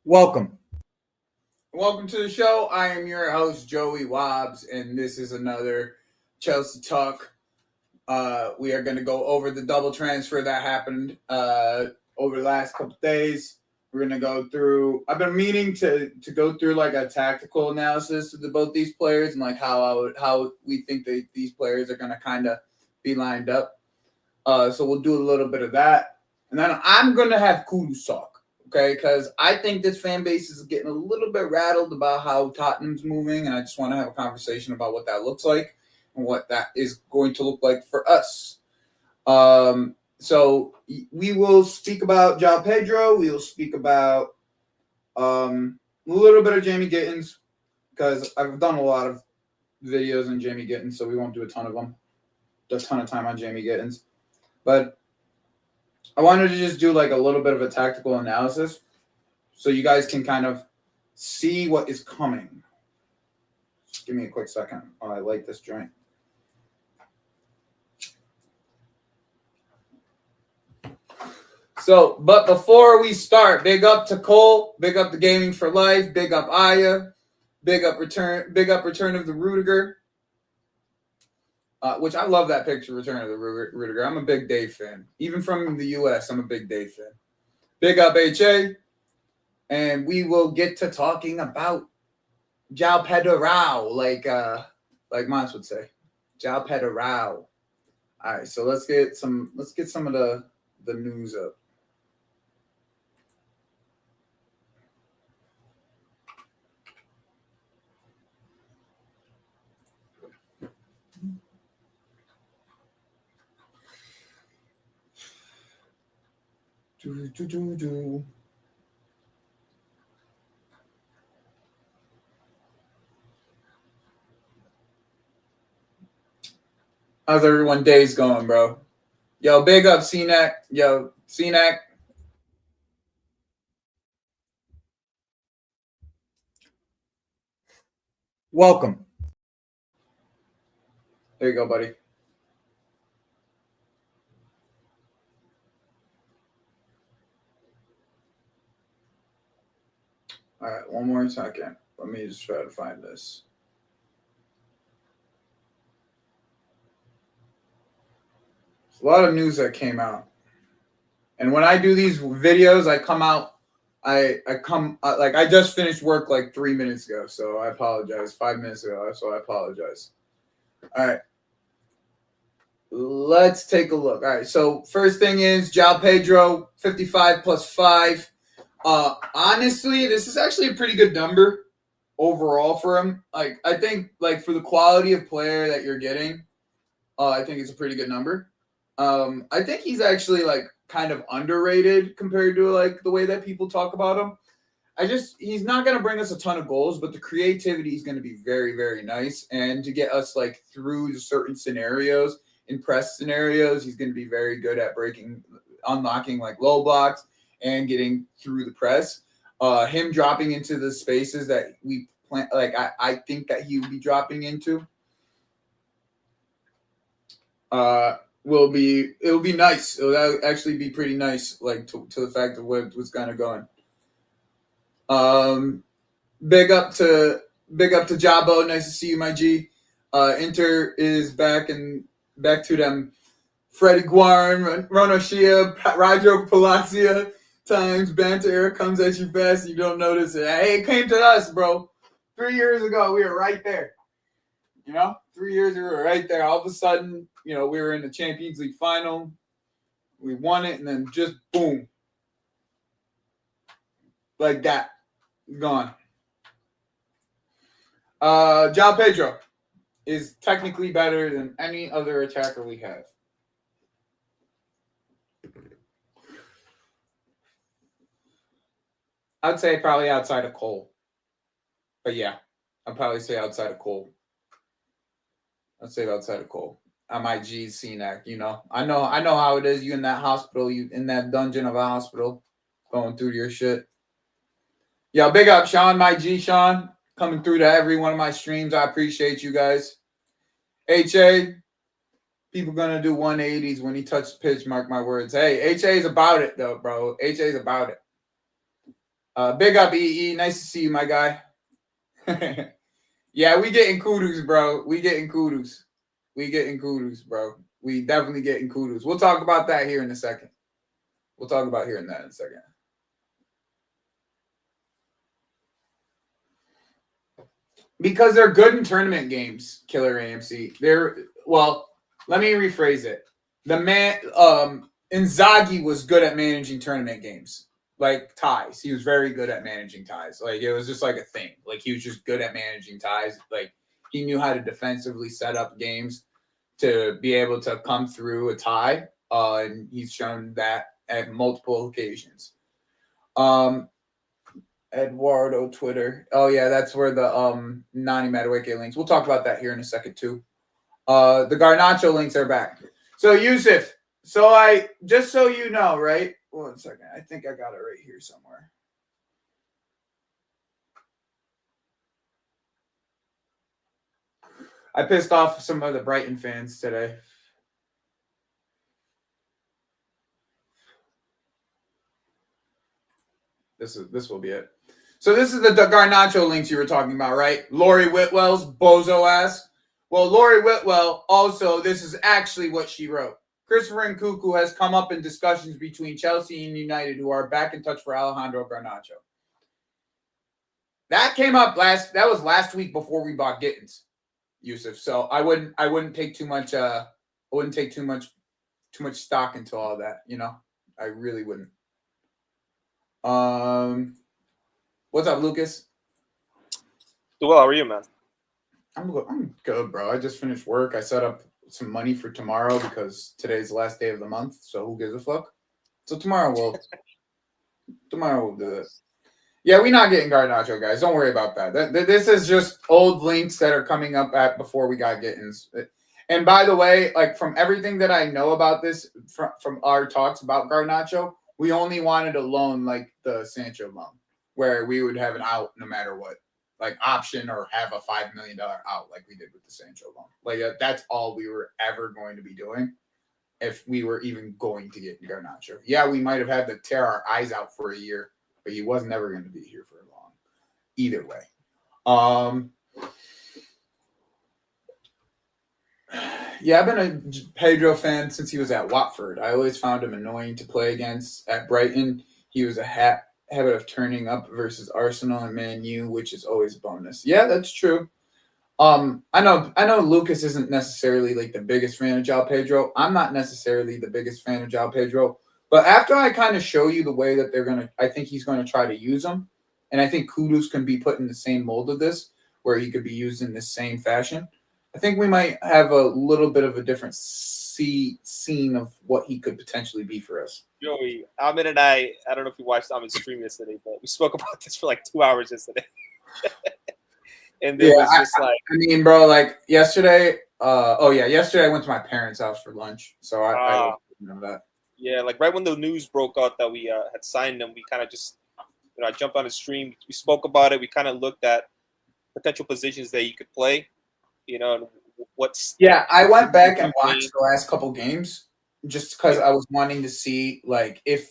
Welcome. Welcome to the show. I am your host, Joey Wobbs, and this is another Chelsea Talk. We are going to go over the double transfer that happened over the last couple days. We're going to go through. I've been meaning to go through like a tactical analysis of both these players and like how we think these players are going to kind of be lined up. So we'll do a little bit of that, and then I'm going to have Kudus talk. Okay, because I think this fan base is getting a little bit rattled about how Tottenham's moving, and I just want to have a conversation about what that looks like and what that is going to look like for us. So we will speak about João Pedro. We will speak about a little bit of Jamie Gittins, because I've done a lot of videos on Jamie Gittins, so we won't do a ton of them. A ton of time on Jamie Gittins. But I wanted to just do like a little bit of a tactical analysis so you guys can kind of see what is coming. Just give me a quick second while I light this joint. So, but before we start, big up to Cole, big up to Gaming for Life, big up Aya, big up Return of the Rudiger. Which I love that picture, Return of the Rudiger. I'm a big Dave fan. Even from the U.S., I'm a big Dave fan. Big up HA. And we will get to talking about João Pedro, like Mons would say. João Pedro. All right, so let's get some of the news up. How's everyone days going, bro? Yo, big up CNAC. Yo, CNAC. Welcome. There you go, buddy. All right, one more second. Let me just try to find this. There's a lot of news that came out. And when I do these videos, I come out, I just finished work like 3 minutes ago, so I apologize. 5 minutes ago, so I apologize. All right. Let's take a look. All right, so first thing is João Pedro, 55 plus 5. Honestly, this is actually a pretty good number overall for him. Like, I think, like, for the quality of player that you're getting, I think it's a pretty good number. I think he's actually, like, kind of underrated compared to, like, the way that people talk about him. He's not going to bring us a ton of goals, but the creativity is going to be very, very nice. And to get us, like, through certain scenarios, in press scenarios, he's going to be very good at unlocking, like, low blocks and getting through the press. Him dropping into the spaces that we plan, like I think that he will be dropping into, it'll be nice. It'll actually be pretty nice, like to the fact of what's kind of going. Big up to Jabo. Nice to see you, my G. Inter is back to them. Freddie Guarin, Ron Shia, Rajo Palacia times. Banter era comes at you fast and you don't notice it. Hey, it came to us, bro. 3 years ago, we were right there. 3 years we were right there. All of a sudden, we were in the Champions League final. We won it, and then just boom. Like that. Gone. João Pedro is technically better than any other attacker we have. I'd say probably outside of Cole. But yeah, I'd probably say outside of Cole. My G CNAC, I know how it is. You in that hospital, you in that dungeon of a hospital, going through your shit. Yo, big up Sean, my G Sean, coming through to every one of my streams. I appreciate you guys. HA, people gonna do 180s when he touched pitch, mark my words. Hey, HA's about it though, bro. HA's about it. Big up, EE. Nice to see you, my guy. Yeah, we getting Kudus, bro. We getting Kudus. We getting Kudus, bro. We definitely getting Kudus. We'll talk about that here in a second. We'll talk about hearing that in a second. Because they're good in tournament games, Killer AMC. Let me rephrase it. The man Inzaghi was good at managing tournament games. Like ties. He was very good at managing ties. Like it was just like a thing. Like he was just good at managing ties. Like he knew how to defensively set up games to be able to come through a tie. And he's shown that at multiple occasions. Eduardo Twitter. Oh yeah, that's where the Nani Madueke links. We'll talk about that here in a second too. The Garnacho links are back. So Yusuf, just so you know, right? 1 second. I think I got it right here somewhere. I pissed off some of the Brighton fans today. This will be it. So this is the Garnacho links you were talking about, right? Lori Whitwell's bozo ass. Well, Lori Whitwell also, this is actually what she wrote. Christopher Nkunku has come up in discussions between Chelsea and United, who are back in touch for Alejandro Garnacho. That came up that was last week before we bought Gittins, Yusuf. So I wouldn't take too much stock into all that, you know. I really wouldn't. What's up, Lucas? Well, how are you, man? I'm good, bro. I just finished work. I set up some money for tomorrow because today's the last day of the month. So who gives a fuck? So tomorrow we'll do it. Yeah, we're not getting Garnacho, guys. Don't worry about that. This is just old links that are coming up at before we got Gittins. And by the way, like from everything that I know about this, from our talks about Garnacho, we only wanted a loan like the Sancho loan, where we would have an out no matter what, like option or have a $5 million out like we did with the Sancho loan. Like that's all we were ever going to be doing if we were even going to get Garnacho. Yeah, we might have had to tear our eyes out for a year, but he was never going to be here for long. Either way. Yeah, I've been a Pedro fan since he was at Watford. I always found him annoying to play against. At Brighton, he was a habit of turning up versus Arsenal and Man U, which is always a bonus. Yeah, that's true. I know Lucas isn't necessarily like the biggest fan of João Pedro. I'm not necessarily the biggest fan of João Pedro. But after I kind of show you the way that I think he's going to try to use him, and I think Kudus can be put in the same mold of this, where he could be used in the same fashion. I think we might have a little bit of a different scene of what he could potentially be for us. Joey, Ahmed and I don't know if you watched Ahmed's stream yesterday, but we spoke about this for like 2 hours yesterday. And it was just I mean, bro, like yesterday, yesterday I went to my parents' house for lunch. So I don't know that. Yeah, like right when the news broke out that we had signed him, we kind of just, I jumped on his stream. We spoke about it. We kind of looked at potential positions that he could play. And I went back and watched the last couple games just because I was wanting to see like if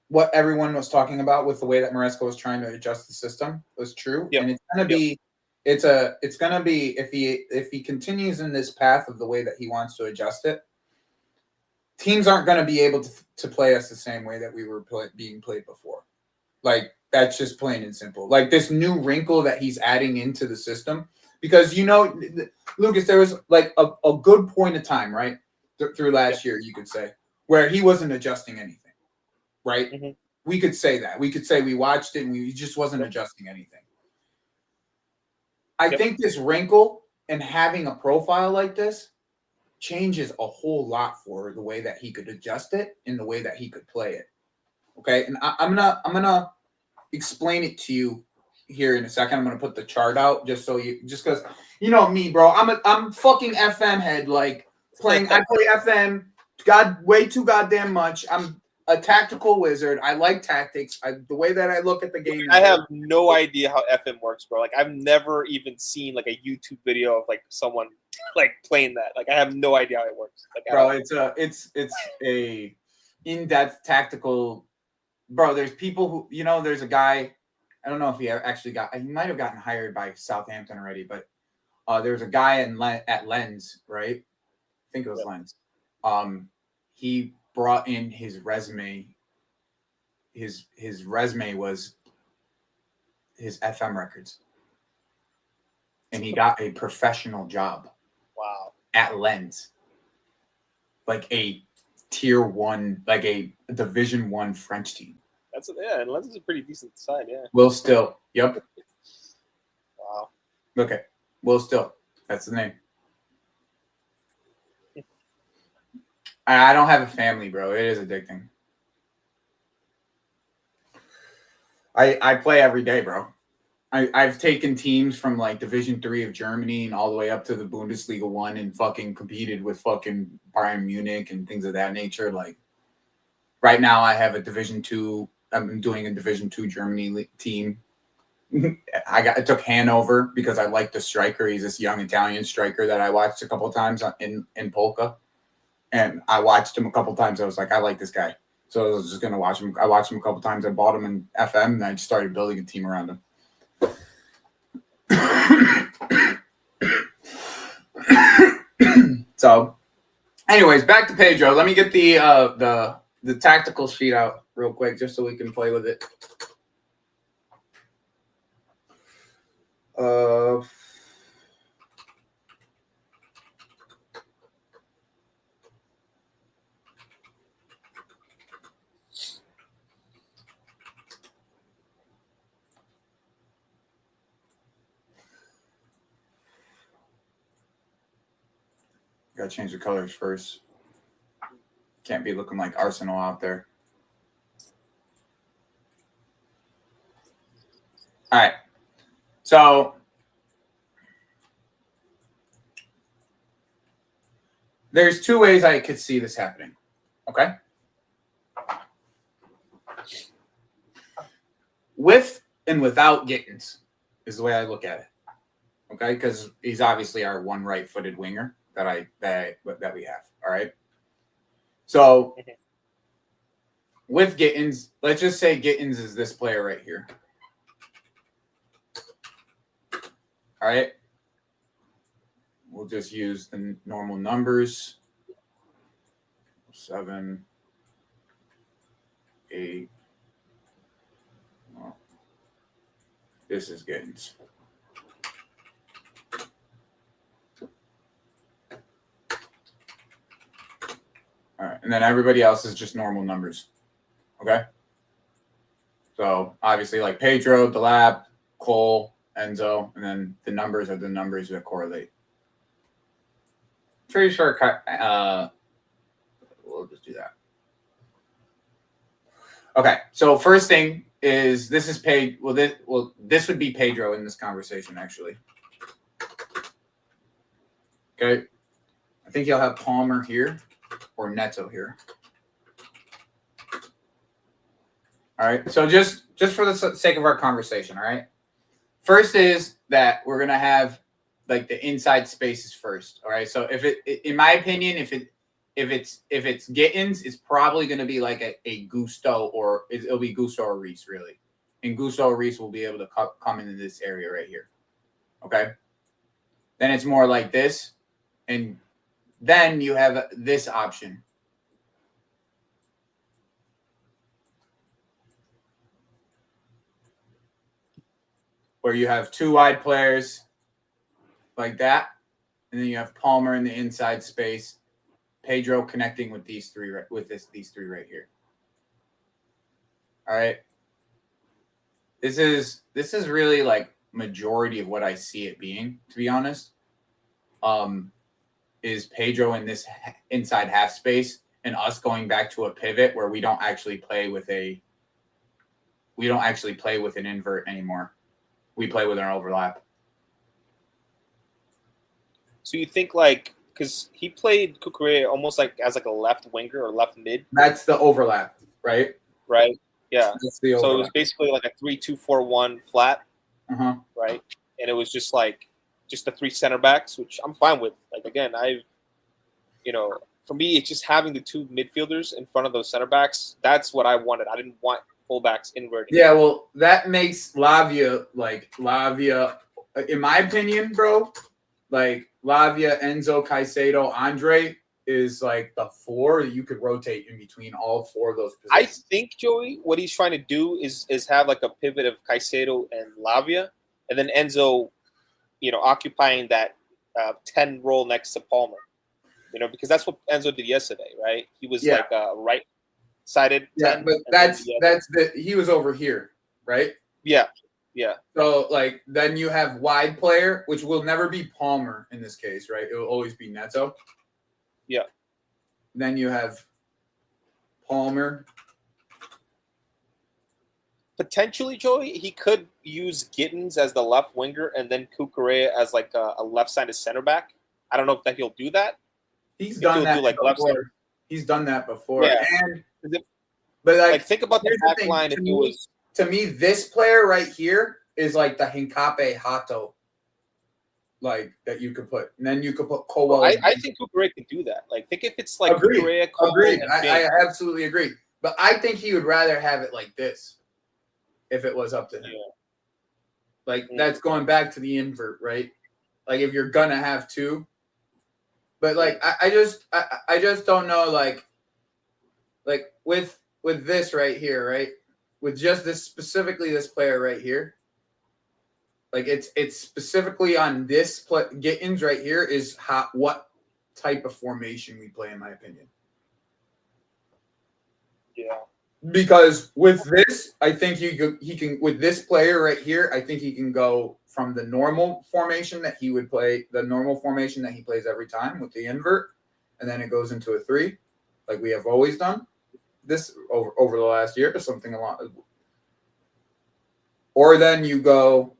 what everyone was talking about with the way that Maresca was trying to adjust the system was true. Yep. And it's gonna be it's gonna be if he continues in this path of the way that he wants to adjust it, teams aren't gonna be able to play us the same way that we were being played before. Like that's just plain and simple. Like this new wrinkle that he's adding into the system. Because, Lucas, there was like a good point of time, right, through last year, you could say, where he wasn't adjusting anything, right? Mm-hmm. We could say that. We could say we watched it and he just wasn't adjusting anything. I think this wrinkle and having a profile like this changes a whole lot for the way that he could adjust it and the way that he could play it. Okay, and I'm gonna explain it to you here in a second. I'm gonna put the chart out just because you know me, bro. I'm fucking FM head, like playing. I play FM, way too goddamn much. I'm a tactical wizard. I like tactics. The way that I look at the game. I have no idea how FM works, bro. Like I've never even seen like a YouTube video of like someone like playing that. Like I have no idea how it works. Like, bro, it's a in-depth tactical bro, there's people who, there's a guy. I don't know if he actually he might have gotten hired by Southampton already, but there's a guy at Lens, right? I think it was Yep. Lens. He brought in his resume. His resume was his FM records, and he got a professional job. Wow. At Lens, like a tier 1, like a Division 1 French team. And Lens is a pretty decent side, yeah. Will Still. Yep. Wow. Okay. Will Still. That's the name. I don't have a family, bro. It is addicting. I play every day, bro. I've taken teams from like Division 3 of Germany and all the way up to the Bundesliga 1 and fucking competed with fucking Bayern Munich and things of that nature. Like right now I have a Division 2. I'm doing a Division 2 Germany team. I took Hanover because I like the striker. He's this young Italian striker that I watched a couple of times in Polka. And I watched him a couple of times. I was like, I like this guy. So I was just going to watch him. I watched him a couple of times. I bought him in FM, and I just started building a team around him. So, anyways, back to Pedro. Let me get the tactical sheet out real quick just so we can play with it. Gotta change the colors first. Can't be looking like Arsenal out there. All right. So there's two ways I could see this happening. Okay. With and without Gittins is the way I look at it. Okay, because he's obviously our one right-footed winger that we have. All right. So with Gittins, let's just say Gittins is this player right here. All right. We'll just use the normal numbers. 7, 8. Well, this is Gittins. All right, and then everybody else is just normal numbers. Okay. So obviously, like Pedro, Delap, Cole, Enzo, and then the numbers are the numbers that correlate. Pretty sure. We'll just do that. Okay. So first thing is this is this would be Pedro in this conversation actually. Okay. I think you'll have Palmer here. Or Neto here. All right. So just for the sake of our conversation, all right. First is that we're gonna have like the inside spaces first. All right. So if in my opinion, if it's Gittins, it's probably gonna be like a Gusto or it'll be Gusto or Reese really, and Gusto or Reese will be able to come into this area right here. Okay. Then it's more like this, and then you have this option. Where you have two wide players like that, and then you have Palmer in the inside space, Pedro connecting with these three right here. All right. This is really like majority of what I see it being, to be honest. Is Pedro in this inside half space and us going back to a pivot where we don't actually play with an invert anymore. We play with an overlap. So you think like because he played Kukurea almost like as like a left winger or left mid. That's the overlap, right? Right. Yeah. That's the overlap. So it was basically like a 3-2-4-1 flat. Uh-huh. Right. And it was just the three center backs, which I'm fine with. Like again, for me, it's just having the two midfielders in front of those center backs. That's what I wanted. I didn't want fullbacks inverting. Yeah, well, that makes Lavia, in my opinion, bro, like Lavia, Enzo, Caicedo, Andre is like the four that you could rotate in between all four of those I positions. think Joey, what he's trying to do is have like a pivot of Caicedo and Lavia, and then Enzo, occupying that 10 role next to Palmer. Because that's what Enzo did yesterday, right? He was like a right-sided 10. But he was over here, right? Yeah. So like then you have wide player, which will never be Palmer in this case, right? It will always be Neto. Yeah. Then you have Palmer. Potentially, Joey, he could use Gittins as the left winger and then Cucurella as like a left-sided center back. I don't know if he'll do that. He's done that before. He's done that before. Yeah. But think about the back line if it was. To me, this player right here is like the Hincape Hato, like that you could put. And then you could put Colwell. I think Cucurella could do that. Like, think if it's like Cucurella, Colwell. I absolutely agree. But I think he would rather have it like this if it was up to him. Yeah. Like, that's going back to the invert, right? Like, if you're going to have two. But, like, I just don't know, like with this right here, right? With just specifically this player right here, like it's specifically on this Gittins right here is what type of formation we play, in my opinion. Yeah. Because with this, I think he can with this player right here, I think he can go from the normal formation that he would play, the normal formation that he plays every time with the invert, and then it goes into a 3, like we have always done. This over the last year or something along. Or then you go,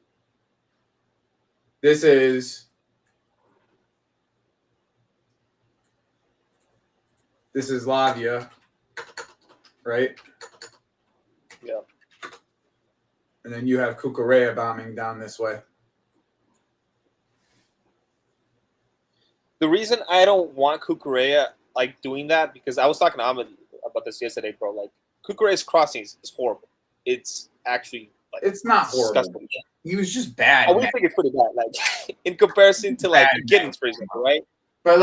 this is Lavia, right? Yeah. And then you have Cucurella bombing down this way. The reason I don't want Cucurella like doing that, because I was talking to Ahmed about this yesterday, bro. Like, Cucurella's crossing is horrible. It's actually like, it's not disgusting. Horrible. He was just bad. I would think it's pretty bad, like in comparison to like Gittins, for example, right? But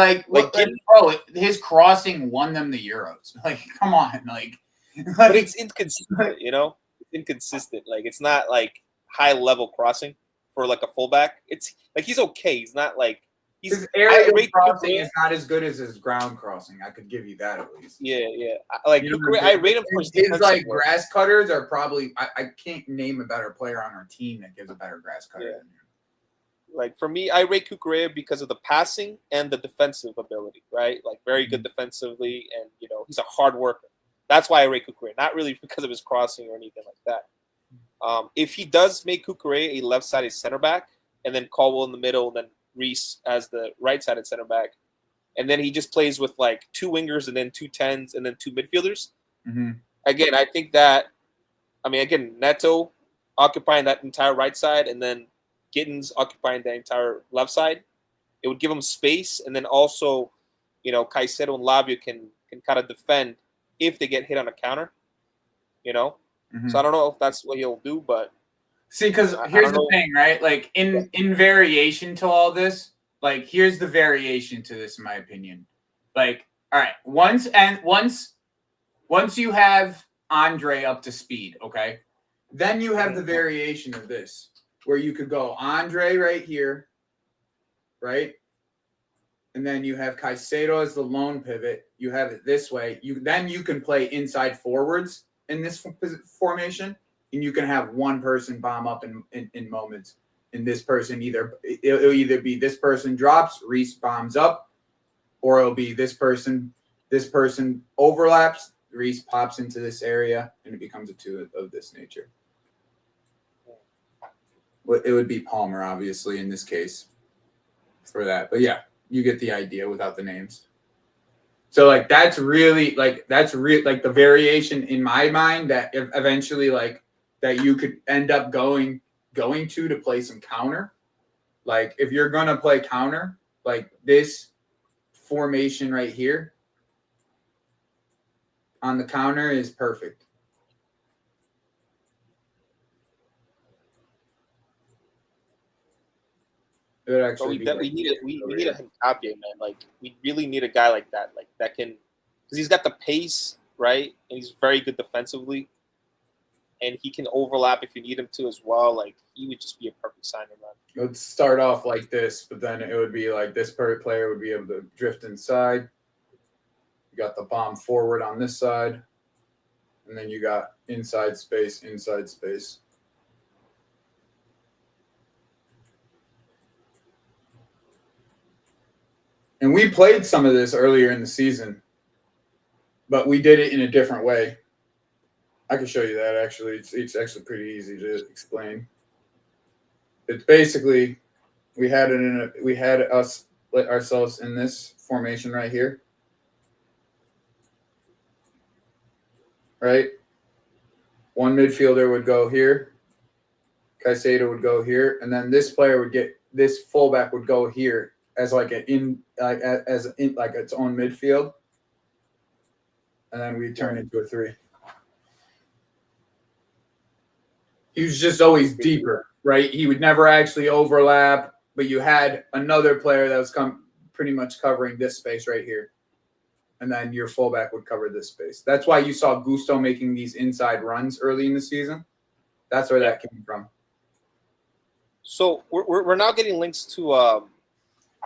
bro, his crossing won them the Euros. Like, come on, but it's inconsistent, inconsistent. Like, it's not like high level crossing for like a fullback. It's like he's okay. He's not like his aerial crossing is not as good as his ground crossing. I could give you that at least. Yeah. Like I rate him for his like grass cutters are probably. I can't name a better player on our team that gives a better grass cutter than him. Like, for me, I rate Cucurella because of the passing and the defensive ability, right? Like, very good defensively, and he's a hard worker. That's why I rate Cucurella, not really because of his crossing or anything like that. If he does make Cucurella a left-sided center back, and then Colwell in the middle, and then Reese as the right-sided center back, and then he just plays with like 2 wingers and then 2 10s and then 2 midfielders. Mm-hmm. Again, I think that, Neto occupying that entire right side and then Gittins occupying the entire left side, it would give him space, and then also, Caicedo and Lavia can kind of defend if they get hit on a counter, Mm-hmm. So I don't know if that's what he'll do, but see, because here's the thing, right? Like in variation to all this, like here's the variation to this, in my opinion. Like, all right, once you have Andre up to speed, okay, then you have the variation of this, where you could go Andre right here, right? And then you have Caicedo as the lone pivot. You have it this way. You can play inside forwards in this formation, and you can have one person bomb up in moments. And this person it'll either be this person drops, Reese bombs up, or it'll be this person overlaps, Reese pops into this area, and it becomes a 2 of this nature. It would be Palmer, obviously, in this case for that. But yeah, you get the idea without the names. So that's really the variation in my mind that eventually that you could end up going to play some counter. Like, if you're going to play counter, like this formation right here on the counter is perfect. It would But actually be we need a Hincapié, man. Like we really need a guy like that, that can, because he's got the pace, right, and he's very good defensively, and he can overlap if you need him to as well. Like he would just be a perfect signing, man. It would start off like this, but then it would be like this player would be able to drift inside. You got the bomb forward on this side, and then you got inside space, inside space. And we played some of this earlier in the season, but we did it in a different way. I can show you that actually. It's actually pretty easy to explain. It's basically we had us let ourselves in this formation right here. Right? One midfielder would go here. Caicedo would go here, and then this fullback would go here as like its own midfield, and then we turn into a 3. He was just always deeper, right? He would never actually overlap, but you had another player that was pretty much covering this space right here, and then your fullback would cover this space. That's why you saw Gusto making these inside runs early in the season. That's where that came from. So we're now getting links to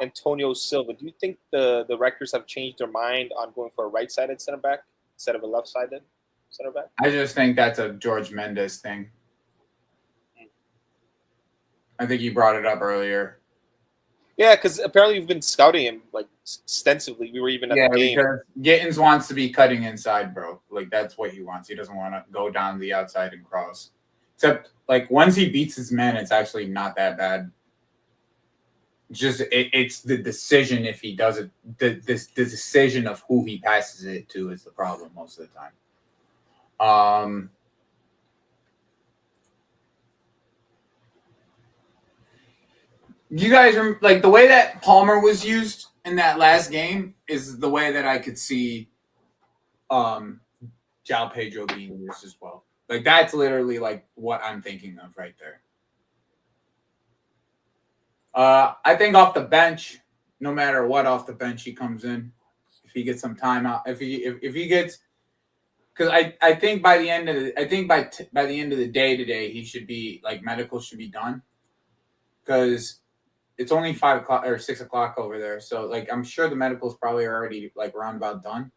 Antonio Silva. Do you think the Wreckers have changed their mind on going for a right-sided center back instead of a left-sided center back? I just think that's a George Mendes thing. I think you brought it up earlier. Yeah, because apparently you've been scouting him like extensively. We were even at the game. Because Gittins wants to be cutting inside, bro. Like that's what he wants. He doesn't want to go down the outside and cross. Except like once he beats his man, it's actually not that bad. It's the decision if he does it. The decision of who he passes it to is the problem most of the time. You guys are like the way that Palmer was used in that last game is the way that I could see João Pedro being used as well. Like that's literally like what I'm thinking of right there. I think off the bench, no matter what, off the bench he comes in. If he gets some time out, if he gets, because I think by the end of the day today he should be like medical should be done because it's only 5 o'clock or 6 o'clock over there. So like I'm sure the medical's probably already like around about done,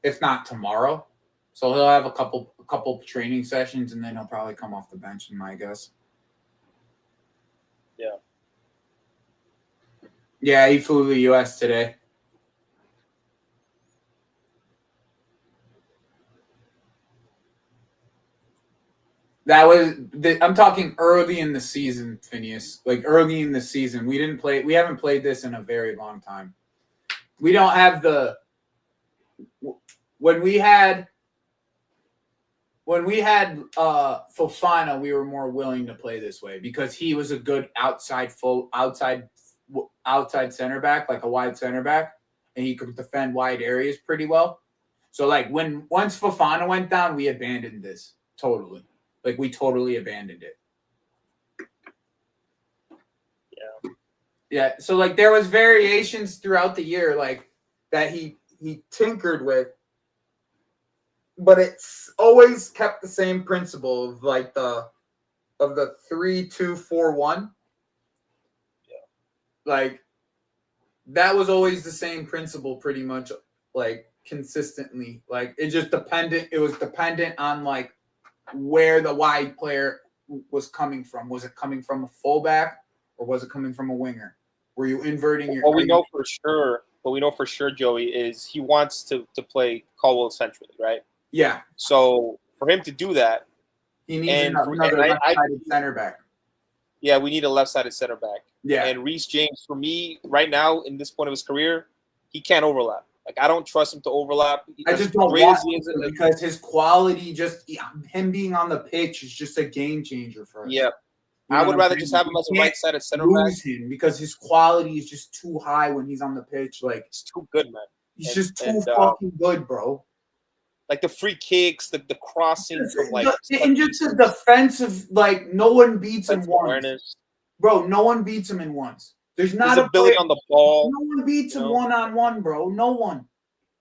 if not tomorrow. So he'll have a couple training sessions and then he'll probably come off the bench, in my guess. Yeah. Yeah, he flew to the U.S. today. I'm talking early in the season, Phineas. Like early in the season. We haven't played this in a very long time. We don't have when we had Fofana, we were more willing to play this way because he was a good outside center back, like a wide center back, and he could defend wide areas pretty well. So like once Fofana went down, we abandoned this totally. Like we totally abandoned it. Yeah. Yeah. So like there was variations throughout the year, like that he tinkered with, but it's always kept the same principle of like the 3-2-4-1. Yeah. Like that was always the same principle, pretty much, like consistently. Like it was dependent on like where the wide player was coming from. Was it coming from a fullback or was it coming from a winger? Were you inverting your? What we know for sure, Joey, is he wants to play Caldwell centrally, right? Yeah. So for him to do that, he needs another left-sided center back. Yeah, we need a left-sided center back. Yeah. And Reece James, for me, right now in this point of his career, he can't overlap. Like I don't trust him to overlap. I just don't want him because his quality, him being on the pitch, is just a game changer for us. Yeah, I would rather just have him as a right-sided center back. Lose him because his quality is just too high when he's on the pitch. Like it's too good, man. He's just too fucking good, bro. Like the free kicks, the crossing from like and just the defensive, like no one beats him once. Awareness. Bro, no one beats him in ones. There's His not a ability player. on the ball. No one beats You him know? one-on-one, bro. No one.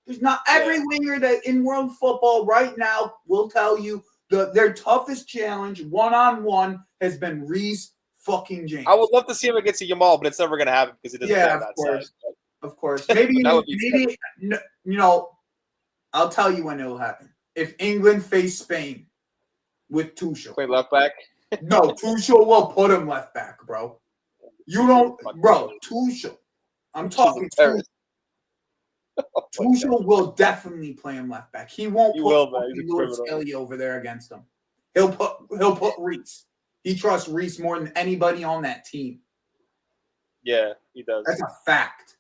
There's not every winger that in world football right now will tell you their toughest challenge one-on-one has been Reese fucking James. I would love to see him against a Yamal, but it's never going to happen because he doesn't play on that side. Of course. Maybe, That would be you know, I'll tell you when it will happen. If England face Spain with Tuchel. Play left back. No, Tuchel will put him left back, bro. You don't, bro. Tuchel. I'm talking Tuchel. Tuchel will definitely play him left back. He won't put Louis Skelly over there against him. He'll put Reese. He trusts Reese more than anybody on that team. Yeah, he does. That's a fact.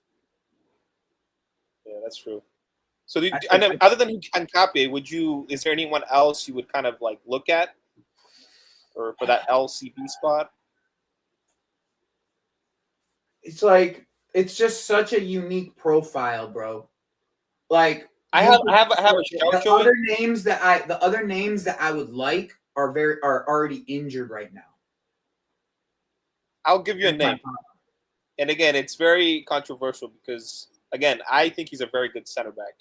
Yeah, that's true. So, other than Hincapié, is there anyone else you would kind of like look at, or for that LCB spot? It's just such a unique profile, bro. Like I have a shout. The other names that I would like are already injured right now. I'll give you a name. And again, it's very controversial because again, I think he's a very good center back.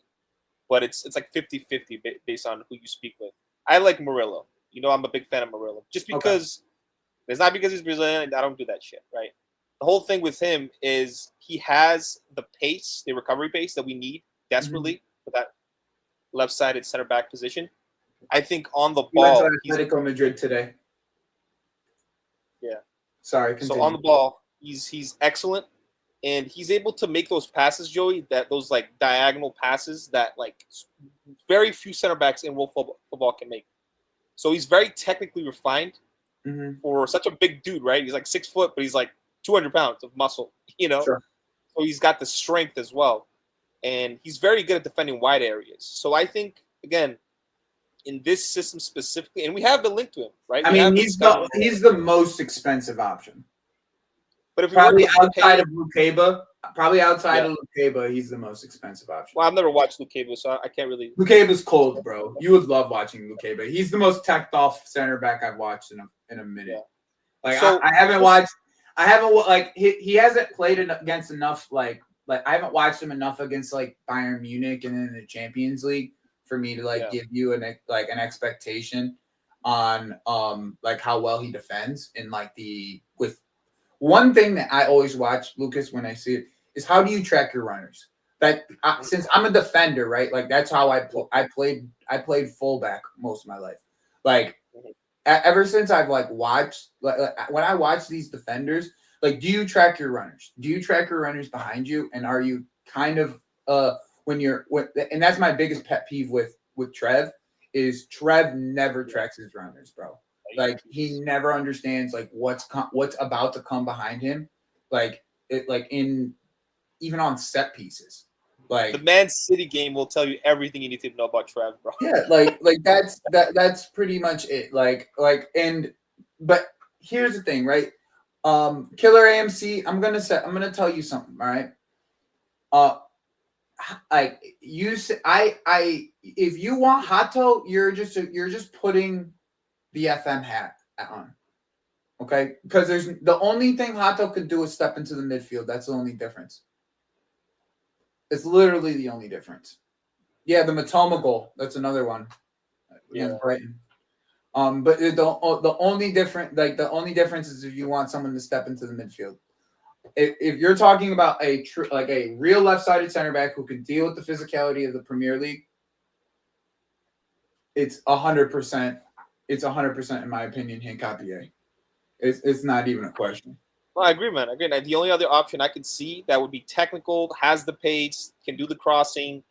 But it's like 50-50 based on who you speak with. I like Murillo. You know, I'm a big fan of Murillo. Just because it's not because he's Brazilian, I don't do that shit, right? The whole thing with him is he has the pace, the recovery pace that we need desperately for that left-sided center back position. I think on the ball, he's Atletico Madrid today. Yeah. Sorry. Continue. So on the ball, he's excellent, and he's able to make those passes, Joey. Those like diagonal passes that like very few center backs in world football can make. So he's very technically refined for such a big dude, right? He's like 6 foot, but he's like 200 pounds of muscle, you know? Sure. So he's got the strength as well. And he's very good at defending wide areas. So I think, again, in this system specifically, and we have been linked to him, right? I mean, he's the most expensive option. But if probably outside of Lukeba, he's the most expensive option. Well, I've never watched Lukeba, so I can't really. Lukeba's cold, bro. You would love watching Lukeba. He's the most teched off center back I've watched in a minute. Yeah. Like so, I haven't watched. He hasn't played against enough I haven't watched him enough against like Bayern Munich and in the Champions League for me to give you an expectation on like how well he defends and with one thing that I always watch, Lucas, when I see it is how do you track your runners? Since I'm a defender, right? Like that's how I played fullback most of my life. Like ever since I've watched when I watch these defenders, do you track your runners? Do you track your runners behind you? And are you kind of and that's my biggest pet peeve with Trev is Trev never tracks his runners, bro. Like he never understands what's about to come behind him, even on set pieces. The Man City game will tell you everything you need to know about Trev, bro. Yeah, that's pretty much it. But here's the thing, right? Killer AMC, I'm gonna tell you something, all right? If you want Hato, you're just putting the FM hat on. Okay? Because the only thing Hato could do is step into the midfield. That's the only difference. It's literally the only difference. Yeah, the Matoma goal. That's another one. Against Brighton. But the only difference is if you want someone to step into the midfield. If you're talking about a real left-sided center back who can deal with the physicality of the Premier League, it's 100%. It's 100% in my opinion. Hincapié. It's not even a question. Well, I agree, man. The only other option I could see that would be technical, has the pace, can do the crossing,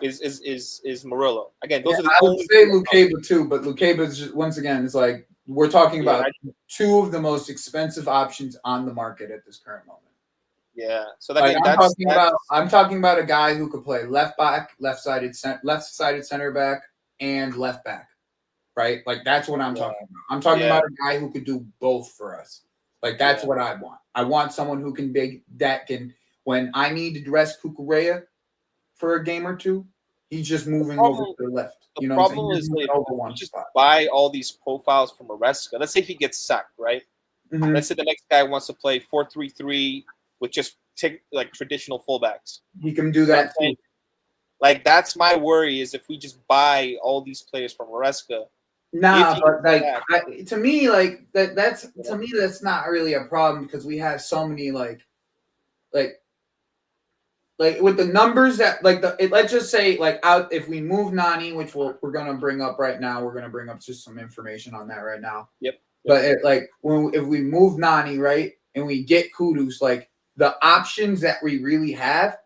is Murillo. Again, those are the I would say Lukeba too, but Lukeba is just, once again, it's like we're talking about two of the most expensive options on the market at this current moment. Yeah, so I'm talking about a guy who could play left back, left-sided center back, and left back. Right, that's what I'm talking about. I'm talking about a guy who could do both for us. That's what I want. I want someone who can when I need to dress Cucurella for a game or two, he's just moving over to the left. The problem is if you just buy all these profiles from Maresca. Let's say if he gets sacked, right? Mhm. Let's say the next guy wants to play 4-3-3 with just take like traditional fullbacks. He can do You know what I'm that saying? too. Like that's my worry is if we just buy all these players from Maresca, if Nah, he but gets like back, to me, like that's you to know, me that's not really a problem because we have so many like with the numbers that let's just say like out if we move Nani, which we're gonna bring up right now, we're gonna bring up just some information on that right now. yep. But if we move Nani right and we get Kudus, like the options that we really have,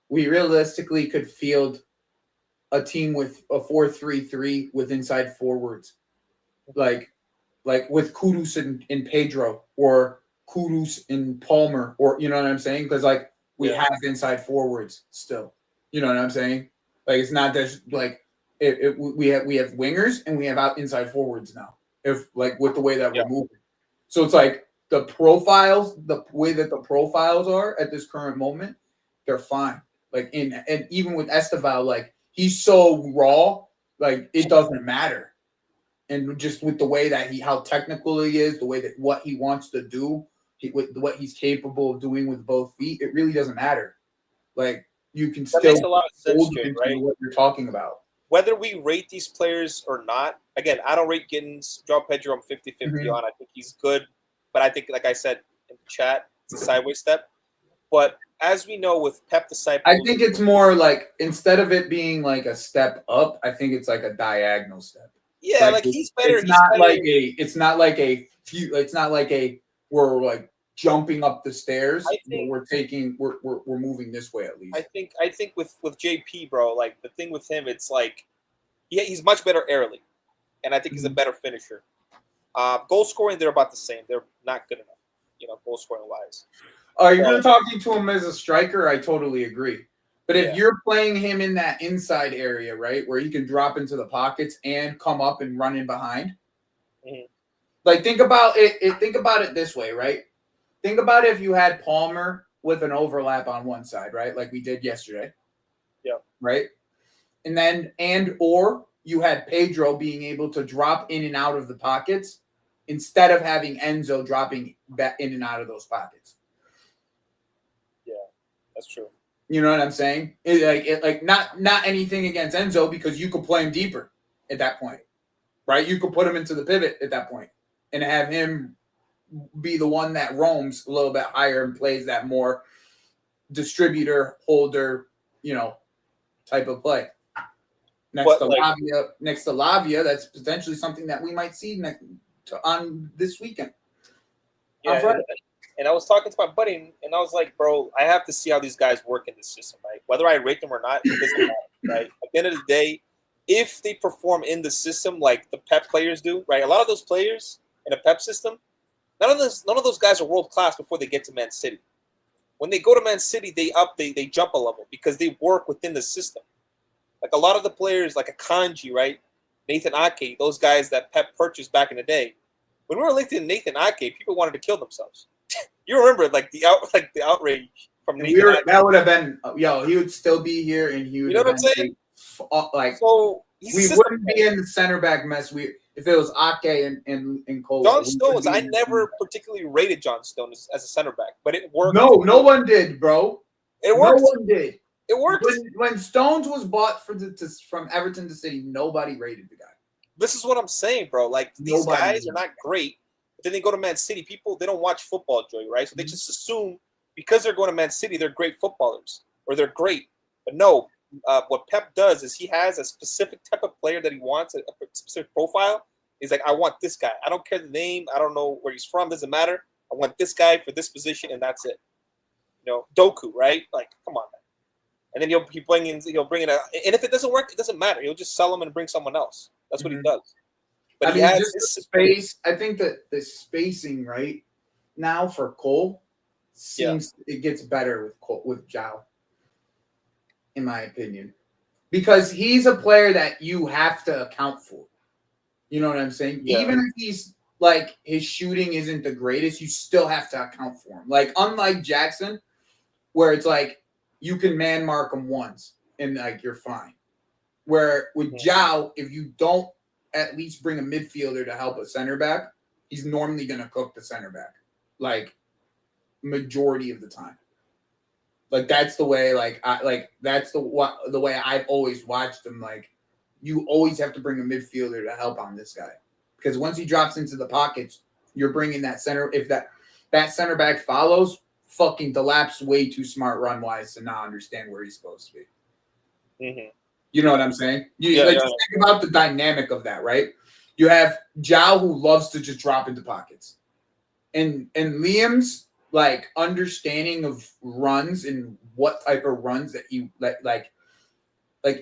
we realistically could field a team with a 4-3-3 with inside forwards, like with Kudus and Pedro or Kudus and Palmer, or you know what I'm saying? Because like we Yeah. have inside forwards still. You know what I'm saying? Like it's not just like we have wingers and we have out inside forwards now. If like with the way that we're moving, so it's like the profiles, the way that the profiles are at this current moment, they're fine. Like and even with Esteval, like he's so raw, like it doesn't matter. And just with the way that how technical he is, the way that what he wants to do, with what he's capable of doing with both feet, it really doesn't matter. Like you can That still makes a lot of sense, hold Jay, into right? what you're talking about. Whether we rate these players or not, again, I don't rate Giddens. Joao Pedro, I'm 50-50 Mhm. on. I think he's good. But I think, like I said in the chat, it's a sideways step. But as we know with Pep I Disciples, think it's more like instead of it being like a step up, I think it's like a diagonal step. yeah, Like like he's better. it's He's not better. like we're like jumping up the stairs, I but think we're moving this way at least. I think with JP, bro, like the thing with him, it's like he's much better airily, and I think he's a better finisher. Goal scoring, they're about the same. They're not good enough, goal scoring wise. You're going to talking to him as a striker. I totally agree. But if you're playing him in that inside area, right, where he can drop into the pockets and come up and run in behind, like think about it. Think about it this way, right? Think about if you had Palmer with an overlap on one side, right, like we did yesterday. Yeah. Right. Or you had Pedro being able to drop in and out of the pockets instead of having Enzo dropping back in and out of those pockets. Yeah, that's true. You know what I'm saying? Not anything against Enzo because you could play him deeper at that point, right? You could put him into the pivot at that point and have him be the one that roams a little bit higher and plays that more distributor holder, type of play. Next to Lavia, that's potentially something that we might see on this weekend. Yeah, and I was talking to my buddy, and I was like, bro, I have to see how these guys work in the system, right? Whether I rate them or not, it doesn't matter, right? At the end of the day, if they perform in the system like the Pep players do, right? A lot of those players in a Pep system, none of those guys are world class before they get to Man City. When they go to Man City, they jump a level because they work within the system. Like a lot of the players, like a Kanji, right? Nathan Ake, those guys that Pep purchased back in the day. When we were linked to Nathan Ake, people wanted to kill themselves. You remember the outrage from Nathan Ake. That would have been he would still be here and he would. You know what I'm saying? So we wouldn't be in the center back mess. If it was Ake and Cole. John Stones, I never particularly rated John Stones as a center back, but it worked. No one did, bro. It worked. No one did. It worked. When Stones was bought from Everton to City, nobody rated the guy. This is what I'm saying, bro. Like these guys are not great, but then they go to Man City. People they don't watch football, Joey, right? So they just assume because they're going to Man City, they're great footballers or they're great. But no, what Pep does is he has a specific type of player that he wants, a specific profile. He's like, I want this guy. I don't care the name. I don't know where he's from. Doesn't matter. I want this guy for this position, and that's it. Doku, right? Like, come on, man. And then he'll bring in and if it doesn't work, it doesn't matter. He'll just sell them and bring someone else. That's what he does. But just the space. I think that the spacing right now for Cole seems it gets better with Joao, in my opinion, because he's a player that you have to account for. You know what I'm saying? Yeah. Even if he's like his shooting isn't the greatest, you still have to account for him. Like unlike Jackson, where it's like you can man mark him once and like you're fine. Where with Joao, if you don't at least bring a midfielder to help a center back, he's normally going to cook the center back, like majority of the time. Like that's the way, that's the way I've always watched him. Like you always have to bring a midfielder to help on this guy because once he drops into the pockets, you're bringing that center. If that center back follows, fucking Delap's way too smart run wise to not understand where he's supposed to be. Mm-hmm. You know what I'm saying? Think about the dynamic of that, right? You have Zhao who loves to just drop into pockets, and Liam's like understanding of runs and what type of runs that he like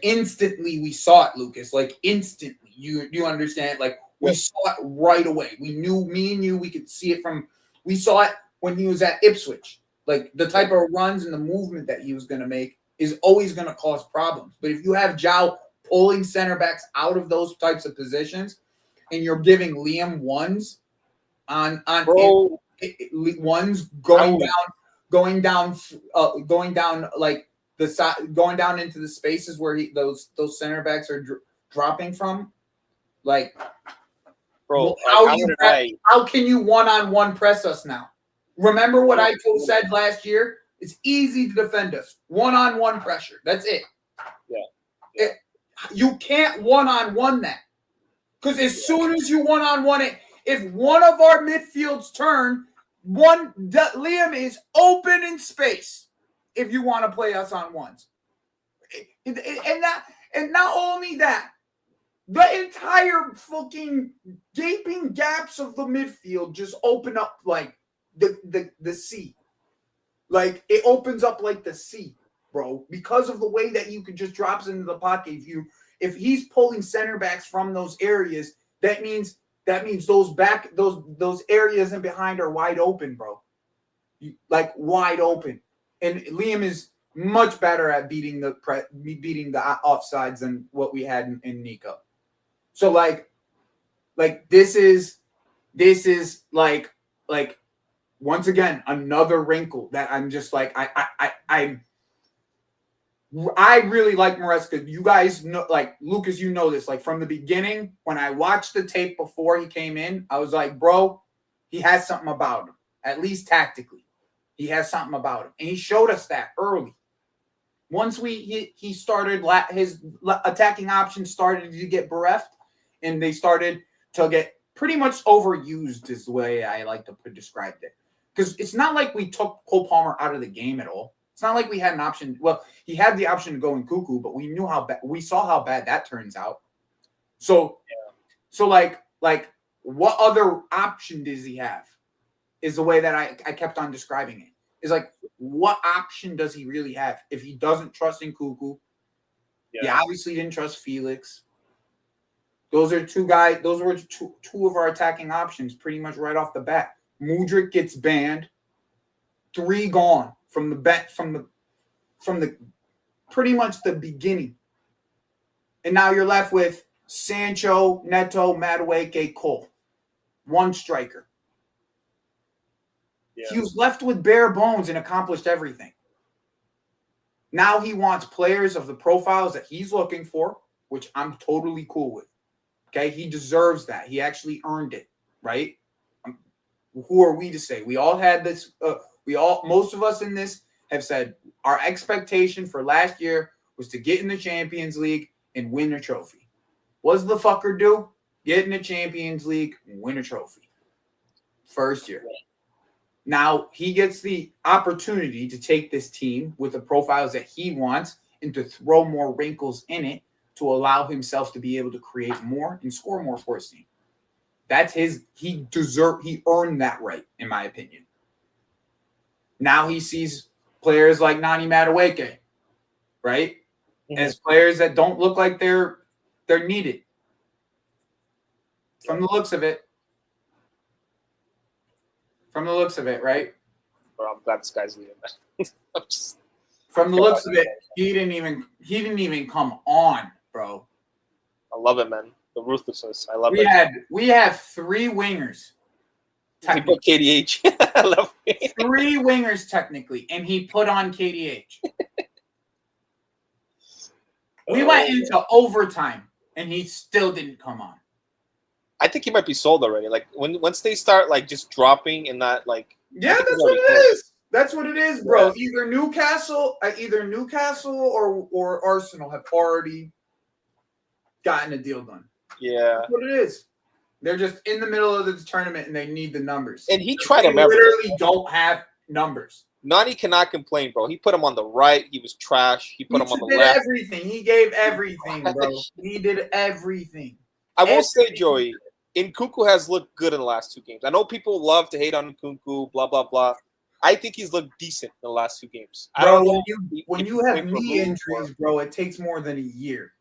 instantly we saw it, Lucas. Like instantly, you understand? Like we saw it right away. We knew, me and you, we could see it from. We saw it when he was at Ipswich. Like the type of runs and the movement that he was going to make is always going to cause problems. But if you have Zhao pulling center backs out of those types of positions, and you're giving Liam ones on ones going down like the side, going down into the spaces where those center backs are dropping from, like. Bro, how can you one-on-one press us now? Remember what I said last year? It's easy to defend us. One-on-one pressure. That's it. Yeah. You can't one-on-one that. Because as soon as you one-on-one it, if one of our midfields turn, Liam is open in space if you want to play us on ones. And not only that, the entire fucking gaping gaps of the midfield just open up like the sea. Like it opens up like the sea, bro, because of the way that you could just drops into the pocket. If he's pulling center backs from those areas, that means those areas and behind are wide open, bro. Like wide open. And Liam is much better at beating the offsides than what we had in Nico. So like this is like once again another wrinkle that I'm just like I really like Maresca. You guys know, like Lucas, you know this. Like from the beginning, when I watched the tape before he came in, I was like, bro, he has something about him. At least tactically, he has something about him, and he showed us that early. Once he started, his attacking options started to get bereft, and they started to get pretty much overused is the way I like to describe it. Because it's not like we took Cole Palmer out of the game at all. It's not like we had an option. Well, he had the option to go in Cuckoo, but we knew we saw how bad that turns out. So like what other option does he have? Is the way that I kept on describing it. Is like, what option does he really have if he doesn't trust in Cuckoo? Yeah. He obviously didn't trust Felix. Those are two guys. Those were two of our attacking options pretty much right off the bat. Mudryk gets banned. 3 gone from the pretty much the beginning. And now you're left with Sancho, Neto, Madueke, Cole. 1 striker. Yeah. He was left with bare bones and accomplished everything. Now he wants players of the profiles that he's looking for, which I'm totally cool with. Okay, he deserves that. He actually earned it, right? Who are we to say? We all had this. Most of us in this have said our expectation for last year was to get in the Champions League and win a trophy. What does the fucker do? Get in the Champions League and win a trophy. First year. Now he gets the opportunity to take this team with the profiles that he wants and to throw more wrinkles in it to allow himself to be able to create more and score more for his team. That's he earned that right, in my opinion. Now he sees players like Nani Madueke, right? Mm-hmm. As players that don't look like they're needed. From the looks of it. Right? Bro, I'm glad this guy's leaving. From the looks of it, he didn't even come on, bro. I love it, man. The ruthlessness. I love it. We have 3 wingers. He put KDH. I love it. 3 wingers technically, and he put on KDH. We went into overtime, and he still didn't come on. think he might be sold already. Like once they start like just dropping and not like. Yeah, that's what it is. That's what it is, bro. Yeah. Either Newcastle or Arsenal have already gotten a deal done. Yeah, that's what it is. They're just in the middle of this tournament and they need the numbers. And he tried them. Literally don't have numbers. Nani cannot complain, bro. He put him on the right. He was trash. He put him on the left. Everything. He gave everything, bro. He did everything. I will say, Joey, Nkunku has looked good in the last 2 games. I know people love to hate on Nkunku, blah, blah, blah. I think he's looked decent in the last 2 games. Bro, when you have knee injuries, bro, it takes more than a year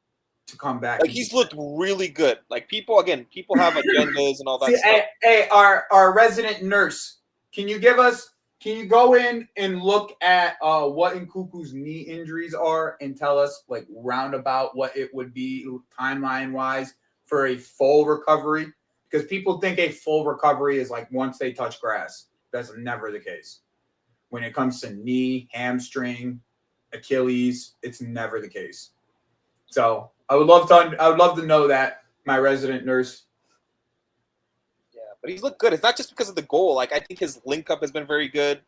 to come back. Like, he's looked really good. Like, people have agendas and all that stuff. Hey, our resident nurse, can you go in and look at what Nkunku's knee injuries are and tell us, like, roundabout what it would be timeline-wise for a full recovery? Because people think a full recovery is, like, once they touch grass. That's never the case. When it comes to knee, hamstring, Achilles, it's never the case. So I would love to know that, my resident nurse. Yeah, but he's looked good. It's not just because of the goal. Like, I think his link up has been very good.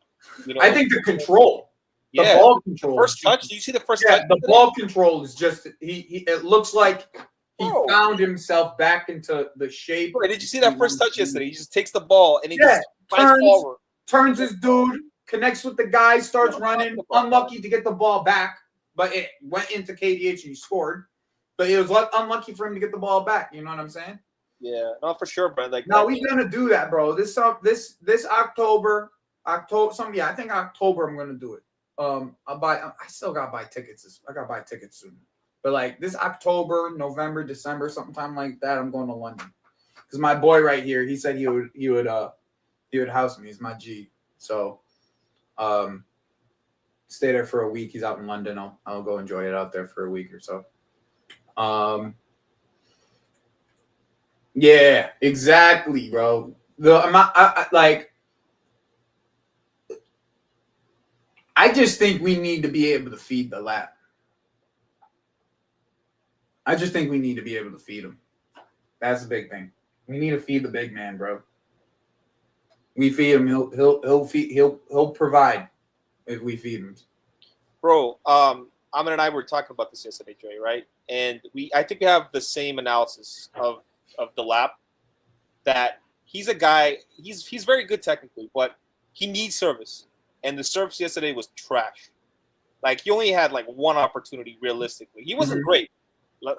You know, I think the control, the ball control, first touch. Do you see the first touch? The ball control is just he. It looks like he found himself back into the shape. Bro, did you see that first touch yesterday? He just takes the ball and he just turns his dude, connects with the guy, starts running. Unlucky to get the ball back, but it went into KDH and he scored. But it was unlucky for him to get the ball back. You know what I'm saying? Yeah, no, for sure, bro. Like, no, we're gonna do that, bro. This October. I think October I'm gonna do it. I still gotta buy tickets. I gotta buy tickets soon. But like this October, November, December, sometime like that, I'm going to London. Because my boy right here, he said he would house me. He's my G. So stay there for a week. He's out in London. I'll go enjoy it out there for a week or so. Yeah, exactly, bro. I just think we need to be able to feed the lap. I just think we need to be able to feed him. That's the big thing. We need to feed the big man, bro. We feed him, he'll provide if we feed him. Bro, Ahmed and I were talking about this yesterday, Joey, right? And I think we have the same analysis of the lap. That he's a guy, he's very good technically, but he needs service. And the service yesterday was trash. Like, he only had like one opportunity realistically. He wasn't great.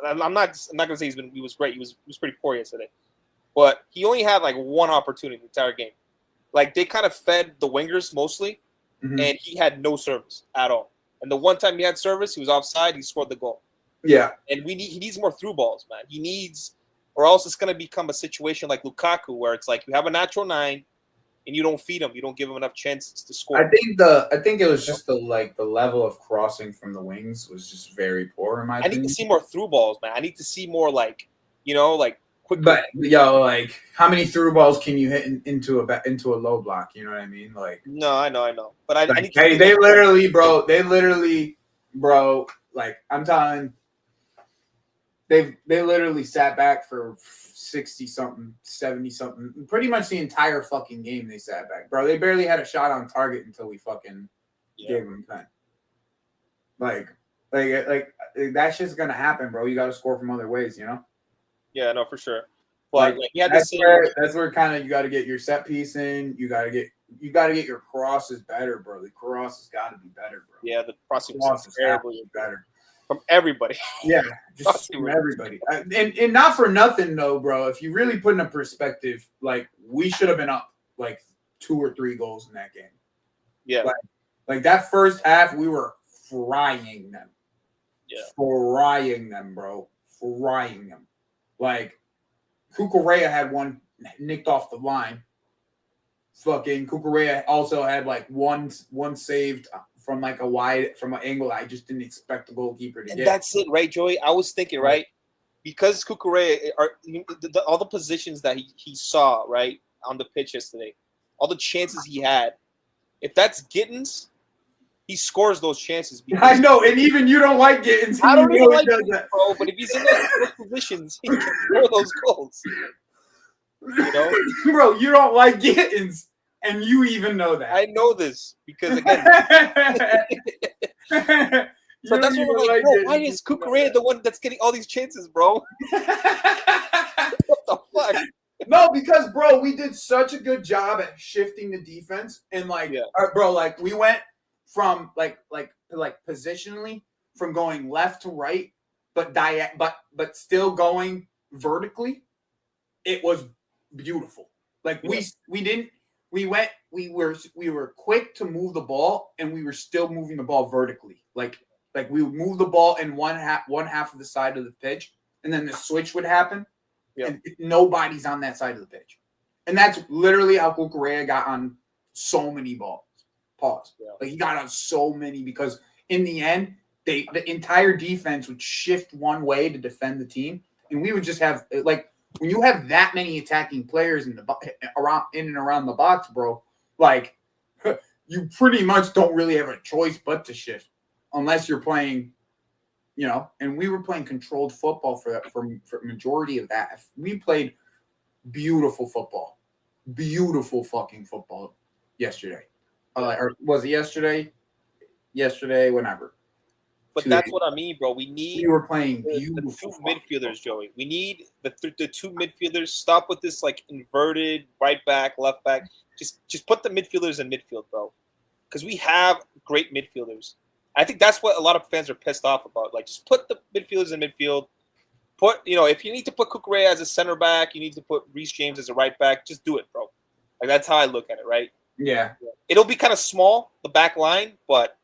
I'm not gonna say he was great. He was pretty poor yesterday. But he only had like one opportunity in the entire game. Like, they kind of fed the wingers mostly, and he had no service at all. And the one time he had service, he was offside, he scored the goal. Yeah. And he needs more through balls, man. He needs, or else it's gonna become a situation like Lukaku, where it's like you have a natural 9 and you don't feed him, you don't give him enough chances to score. I think it was just the level of crossing from the wings was just very poor in my opinion. I need to see more through balls, man. I need to see more like quick. But like how many through balls can you hit into a low block? You know what I mean? Like, no, I know. But I need to they literally, bro. Like, I'm telling, they literally sat back for 60-something, 70-something. Pretty much the entire fucking game they sat back. Bro, they barely had a shot on target until we fucking gave them 10. Like that shit's gonna happen, bro. You gotta score from other ways, you know? Yeah, no, for sure. But that's where kind of you gotta get your set piece in. You gotta get your crosses better, bro. The cross has gotta be better, bro. Yeah, the crossing was terribly better. From everybody. Yeah, just from everybody. And not for nothing, though, bro. If you really put in a perspective, like, we should have been up, like, 2 or 3 goals in that game. Yeah. Like that first half, we were frying them. Yeah. Frying them, bro. Frying them. Like, Cucurella had one nicked off the line. Fucking Cucurella also had, like, one saved from like from an angle I just didn't expect the goalkeeper to get. And that's it, right, Joey? I was thinking, right, because Cucurella all the positions that he saw, right, on the pitch yesterday, all the chances he had. If that's Gittins, he scores those chances. I know, and even you don't like Gittins. I don't even like that, bro. But if he's in those positions, he can score those goals. You know, Bro, you don't like Gittins, and you even know that. I know this because again. So that's what I'm like, bro. Why is Kukurea the one that's getting all these chances, bro? What the fuck? No, because bro, we did such a good job at shifting the defense, and bro, like we went from like positionally from going left to right, but but still going vertically. It was beautiful. Like we were quick to move the ball, and we were still moving the ball vertically. Like we would move the ball in one half of the side of the pitch, and then the switch would happen, and nobody's on that side of the pitch. And that's literally how Kukurea got on so many balls. Pause. Yeah. Like he got on so many because in the end, the entire defense would shift one way to defend the team, and we would just have like when you have that many attacking players in and around the box, bro. Like you pretty much don't really have a choice but to shift. Unless you're playing, and we were playing controlled football for majority of that. We played beautiful football, beautiful fucking football yesterday. Or was it yesterday? Yesterday, whenever. But that's what I mean, bro. We were playing beautiful the two midfielders, Joey. We need the two midfielders. Stop with this like inverted right back, left back. Just put the midfielders in midfield, bro. Because we have great midfielders. I think that's what a lot of fans are pissed off about. Like, just put the midfielders in midfield. If you need to put Kukurea as a center back, you need to put Reece James as a right back. Just do it, bro. Like that's how I look at it, right? Yeah. It'll be kind of small, the back line, but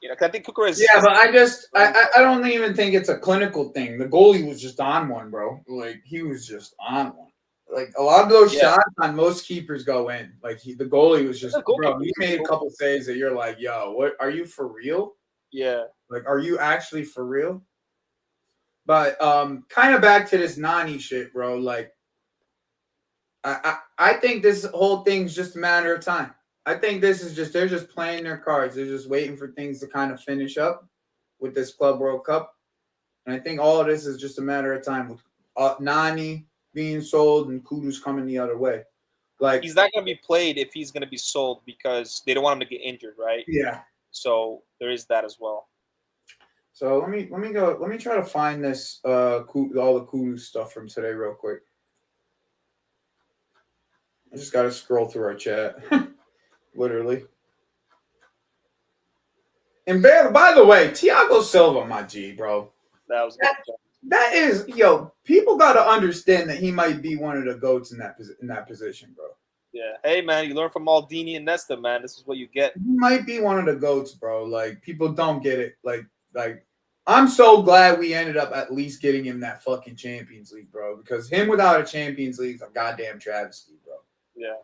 cause I think Kukurea is. Yeah, but I don't even think it's a clinical thing. The goalie was just on one, bro. Like he was just on one. Like a lot of those shots on most keepers go in. Like the goalie was just, bro. He made a couple saves that you're like, yo, what? Are you for real? Yeah. Like, are you actually for real? But kind of back to this Nani shit, bro. Like, I think this whole thing's just a matter of time. I think this is just they're just playing their cards. They're just waiting for things to kind of finish up with this Club World Cup, and I think all of this is just a matter of time with Nani being sold and Kudus coming the other way. Like he's not going to be played if he's going to be sold because they don't want him to get injured, right? Yeah. So there is that as well. So let me go. Let me try to find this all the Kudus stuff from today real quick. I just got to scroll through our chat, literally. And by the way, Thiago Silva, my G, bro. That was good. That is, people got to understand that he might be one of the GOATs in that position, bro. Yeah. Hey, man, you learn from Maldini and Nesta, man. This is what you get. He might be one of the GOATs, bro. Like, people don't get it. Like, I'm so glad we ended up at least getting him that fucking Champions League, bro. Because him without a Champions League is a goddamn travesty, bro. Yeah.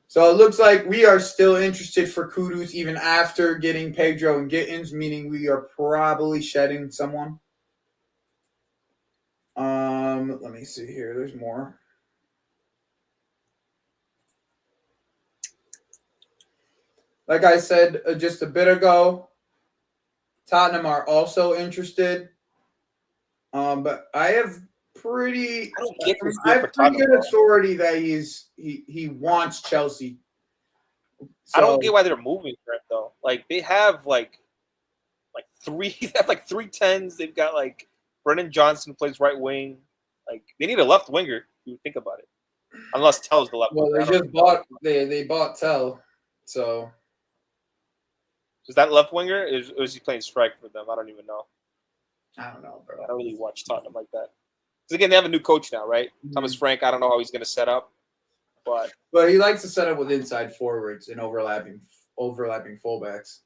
So it looks like we are still interested for Kudus even after getting Pedro and Gittins, meaning we are probably shedding someone. Let me see here. There's more. Like I said just a bit ago, Tottenham are also interested. But I have pretty good authority that he wants Chelsea. So, I don't get why they're moving for it though. Like they have like three 10s. They've got like Brennan Johnson plays right wing. Like they need a left winger. If you think about it, unless Tell's the left. Well, they bought Tell, so is that left winger? Or is he playing strike for them? I don't even know. I don't know, bro. I don't really watch Tottenham like that. Because again, they have a new coach now, right? Mm-hmm. Thomas Frank. I don't know how he's going to set up, but he likes to set up with inside forwards and overlapping fullbacks.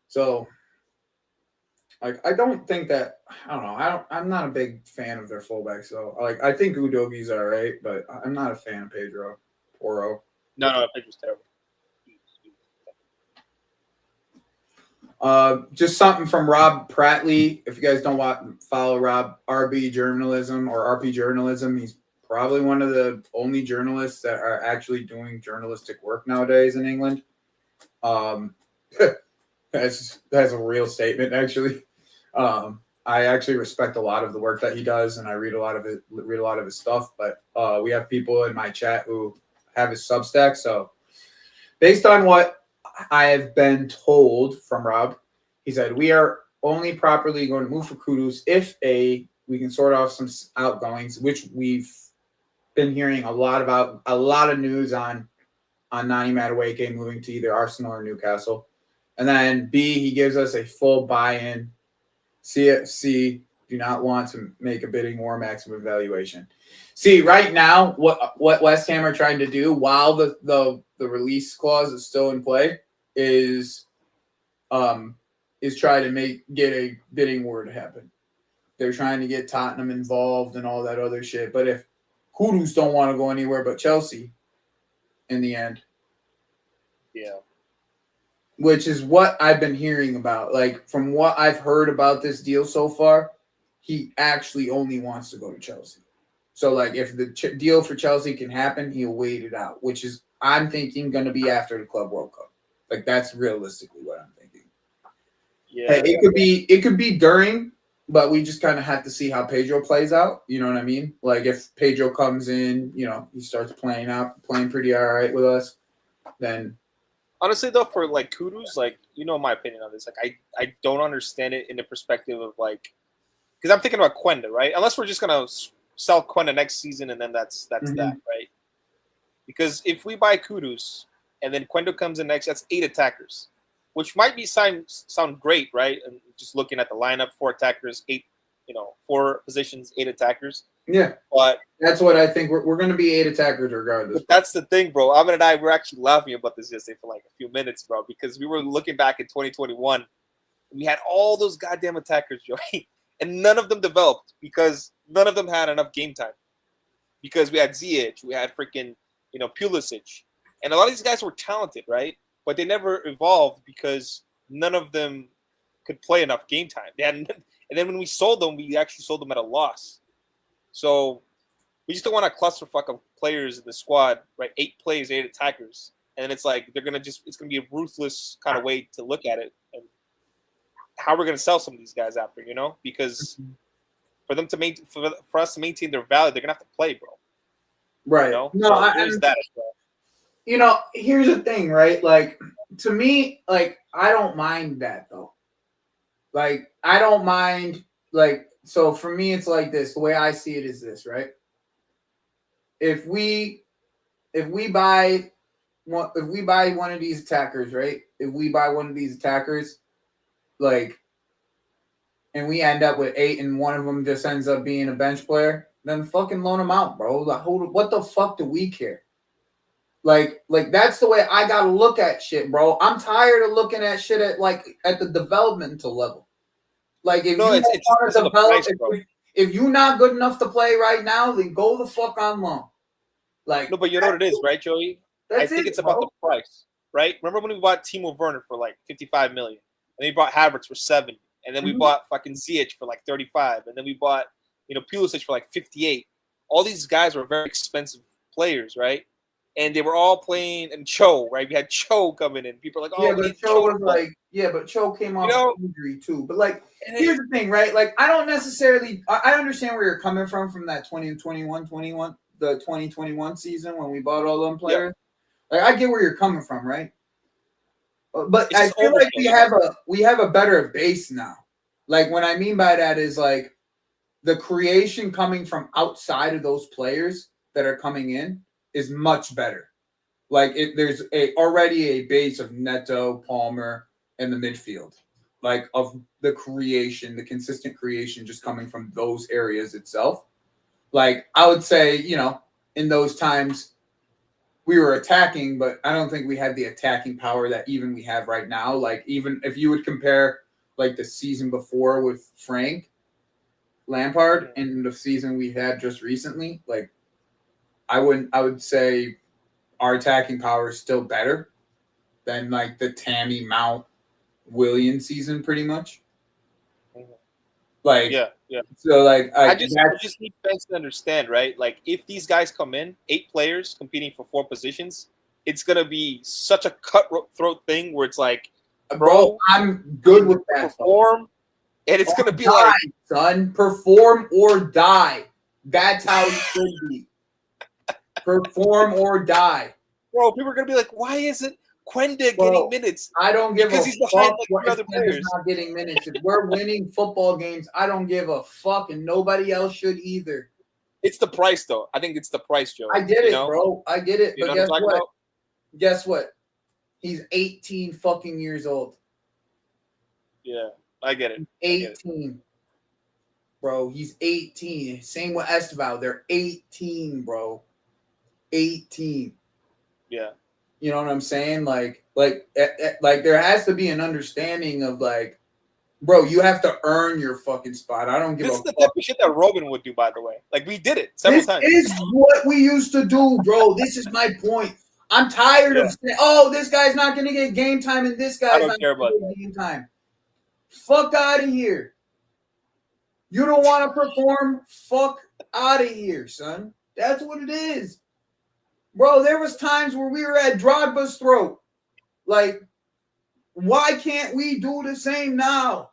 So. Like I don't think that I don't know. I'm not a big fan of their fullbacks though. Like I think Udogie's all right, but I'm not a fan of Pedro Porro. No, Pedro's terrible. Just something from Rob Prattley. If you guys don't follow Rob, RB Journalism or RP Journalism, he's probably one of the only journalists that are actually doing journalistic work nowadays in England. That's a real statement, actually. I actually respect a lot of the work that he does, and I read a lot of his stuff. But we have people in my chat who have his Substack. So based on what I have been told from Rob, he said we are only properly going to move for Kudus if we can sort off some outgoings, which we've been hearing a lot of news on Nani Madueke moving to either Arsenal or Newcastle. And then B, he gives us a full buy-in. C, do not want to make a bidding war maximum valuation. See, right now, what West Ham are trying to do while the release clause is still in play is try to get a bidding war to happen. They're trying to get Tottenham involved and all that other shit. But if Kudus don't want to go anywhere but Chelsea in the end. Yeah. Which is what I've been hearing about. Like, from what I've heard about this deal so far, he actually only wants to go to Chelsea. So, like, if the deal for Chelsea can happen, he'll wait it out, which is, I'm thinking, going to be after the Club World Cup. Like, that's realistically what I'm thinking. Yeah. Hey, it could be during, but we just kind of have to see how Pedro plays out. You know what I mean? Like, if Pedro comes in, he starts playing pretty all right with us, then... Honestly, though, for like Kudus, like, my opinion on this. Like, I don't understand it in the perspective of like, because I'm thinking about Quenda, right? Unless we're just gonna sell Quenda next season and then that's that, right? Because if we buy Kudus and then Quenda comes in next, that's 8 attackers, which might be sound great, right? And just looking at the lineup, 4 attackers, 8, 4 positions, 8 attackers. Yeah, but that's what I think. We're going to be 8 attackers regardless. But that's the thing, bro. Ahmed and I were actually laughing about this yesterday for like a few minutes, bro, because we were looking back in 2021 and we had all those goddamn attackers, Joey, and none of them developed because none of them had enough game time. Because we had Ziyech, we had freaking, Pulisic, and a lot of these guys were talented, right? But they never evolved because none of them could play enough game time. And then when we sold them, we actually sold them at a loss. So we just don't want a clusterfuck of players in the squad, right? 8 players, 8 attackers. And it's like it's going to be a ruthless kind of way to look at it. And how we're going to sell some of these guys after, because for them to for us to maintain their value, they're going to have to play, bro. Right. No, there's that as well. Here's the thing, right? Like, to me, like, I don't mind that, though. Like, I don't mind, like, so for me, it's like this. The way I see it is this, right? If we buy one of these attackers, right? If we buy one of these attackers, like, and we end up with 8 and one of them just ends up being a bench player, then fucking loan them out, bro. Like, what the fuck do we care? Like that's the way I gotta look at shit, bro. I'm tired of looking at shit at the developmental level. Like, if if you're not good enough to play right now, then go the fuck on loan. Like, no, but you know what it is, right, Joey? I think it's about the price, right? Remember when we bought Timo Werner for like 55 million, and then we bought Havertz for 70, and then we bought fucking Ziyech for like 35, and then we bought Pulisic for like 58. All these guys were very expensive players, right? And they were all playing in Cho, right? We had Cho coming in. People are like, oh, but Cho was like, but Cho came off injury too. But like, here's the thing, right? Like, I don't necessarily, I understand where you're coming from that 2021 season when we bought all them players. Like, I get where you're coming from, right? But I feel like we have a better base now. Like, what I mean by that is like the creation coming from outside of those players that are coming in is much better. Like, there's already a base of Neto, Palmer, and the midfield, like, of the creation, the consistent creation just coming from those areas itself. Like, I would say, in those times we were attacking, but I don't think we had the attacking power that even we have right now. Like, even if you would compare like the season before with Frank Lampard and the season we had just recently, like, I would say our attacking power is still better than like the Tammy Mount William season, pretty much. Like, yeah. So like, I just need fans to understand, right? Like, if these guys come in, 8 players competing for 4 positions, it's gonna be such a cutthroat thing where it's like, bro, I'm good with that. Perform, And it's going to be die, like, son, perform or die. That's how it should be. Perform or die. bro, people are going to be like, why isn't Quenda Bro, getting minutes? I don't give Because a he's behind fuck like what three other if Kendra's players. not getting minutes. If we're winning football games, I don't give a fuck, and nobody else should either. It's the price, though. I think it's the price, Joe. I get it, bro. I get it. You But know what I'm talking about? Guess what? He's 18 fucking years old. Yeah, I get it. 18. Bro, he's 18. Same with Esteval. They're 18, bro. 18. Yeah. You know what I'm saying? Like there has to be an understanding of like, bro, you have to earn your fucking spot. I don't give a fuck. This is the type of shit that Robin would do, by the way. Like, we did it several times. This is what we used to do, bro. This is my point. I'm tired of saying, oh, this guy's not going to get game time and this guy's not going to get game time. Fuck out of here. You don't want to perform? Fuck out of here, son. That's what it is. Bro, there was times where we were at Drogba's throat. Like, why can't we do the same now?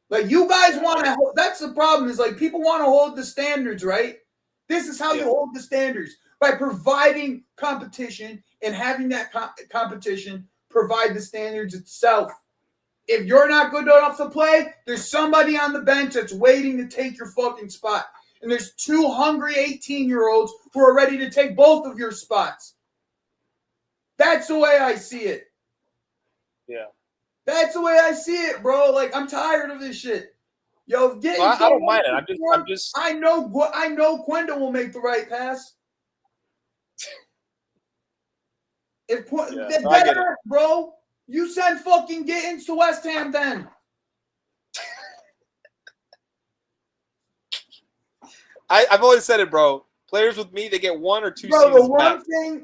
Like, you guys want to – that's the problem is, like, people want to hold the standards, right? This is how you hold the standards. By providing competition and having that competition provide the standards itself. If you're not good enough to play, there's somebody on the bench that's waiting to take your fucking spot. And there's two hungry 18-year-olds who are ready to take both of your spots. That's the way I see it. Yeah. That's the way I see it, bro. Like, I'm tired of this shit. Yo, I don't mind it. I'm just. I know Quenda will make the right pass. Bro, you send fucking Gittins to West Ham then. I've always said it, bro. Players with me, they get 1 or 2 bro, seasons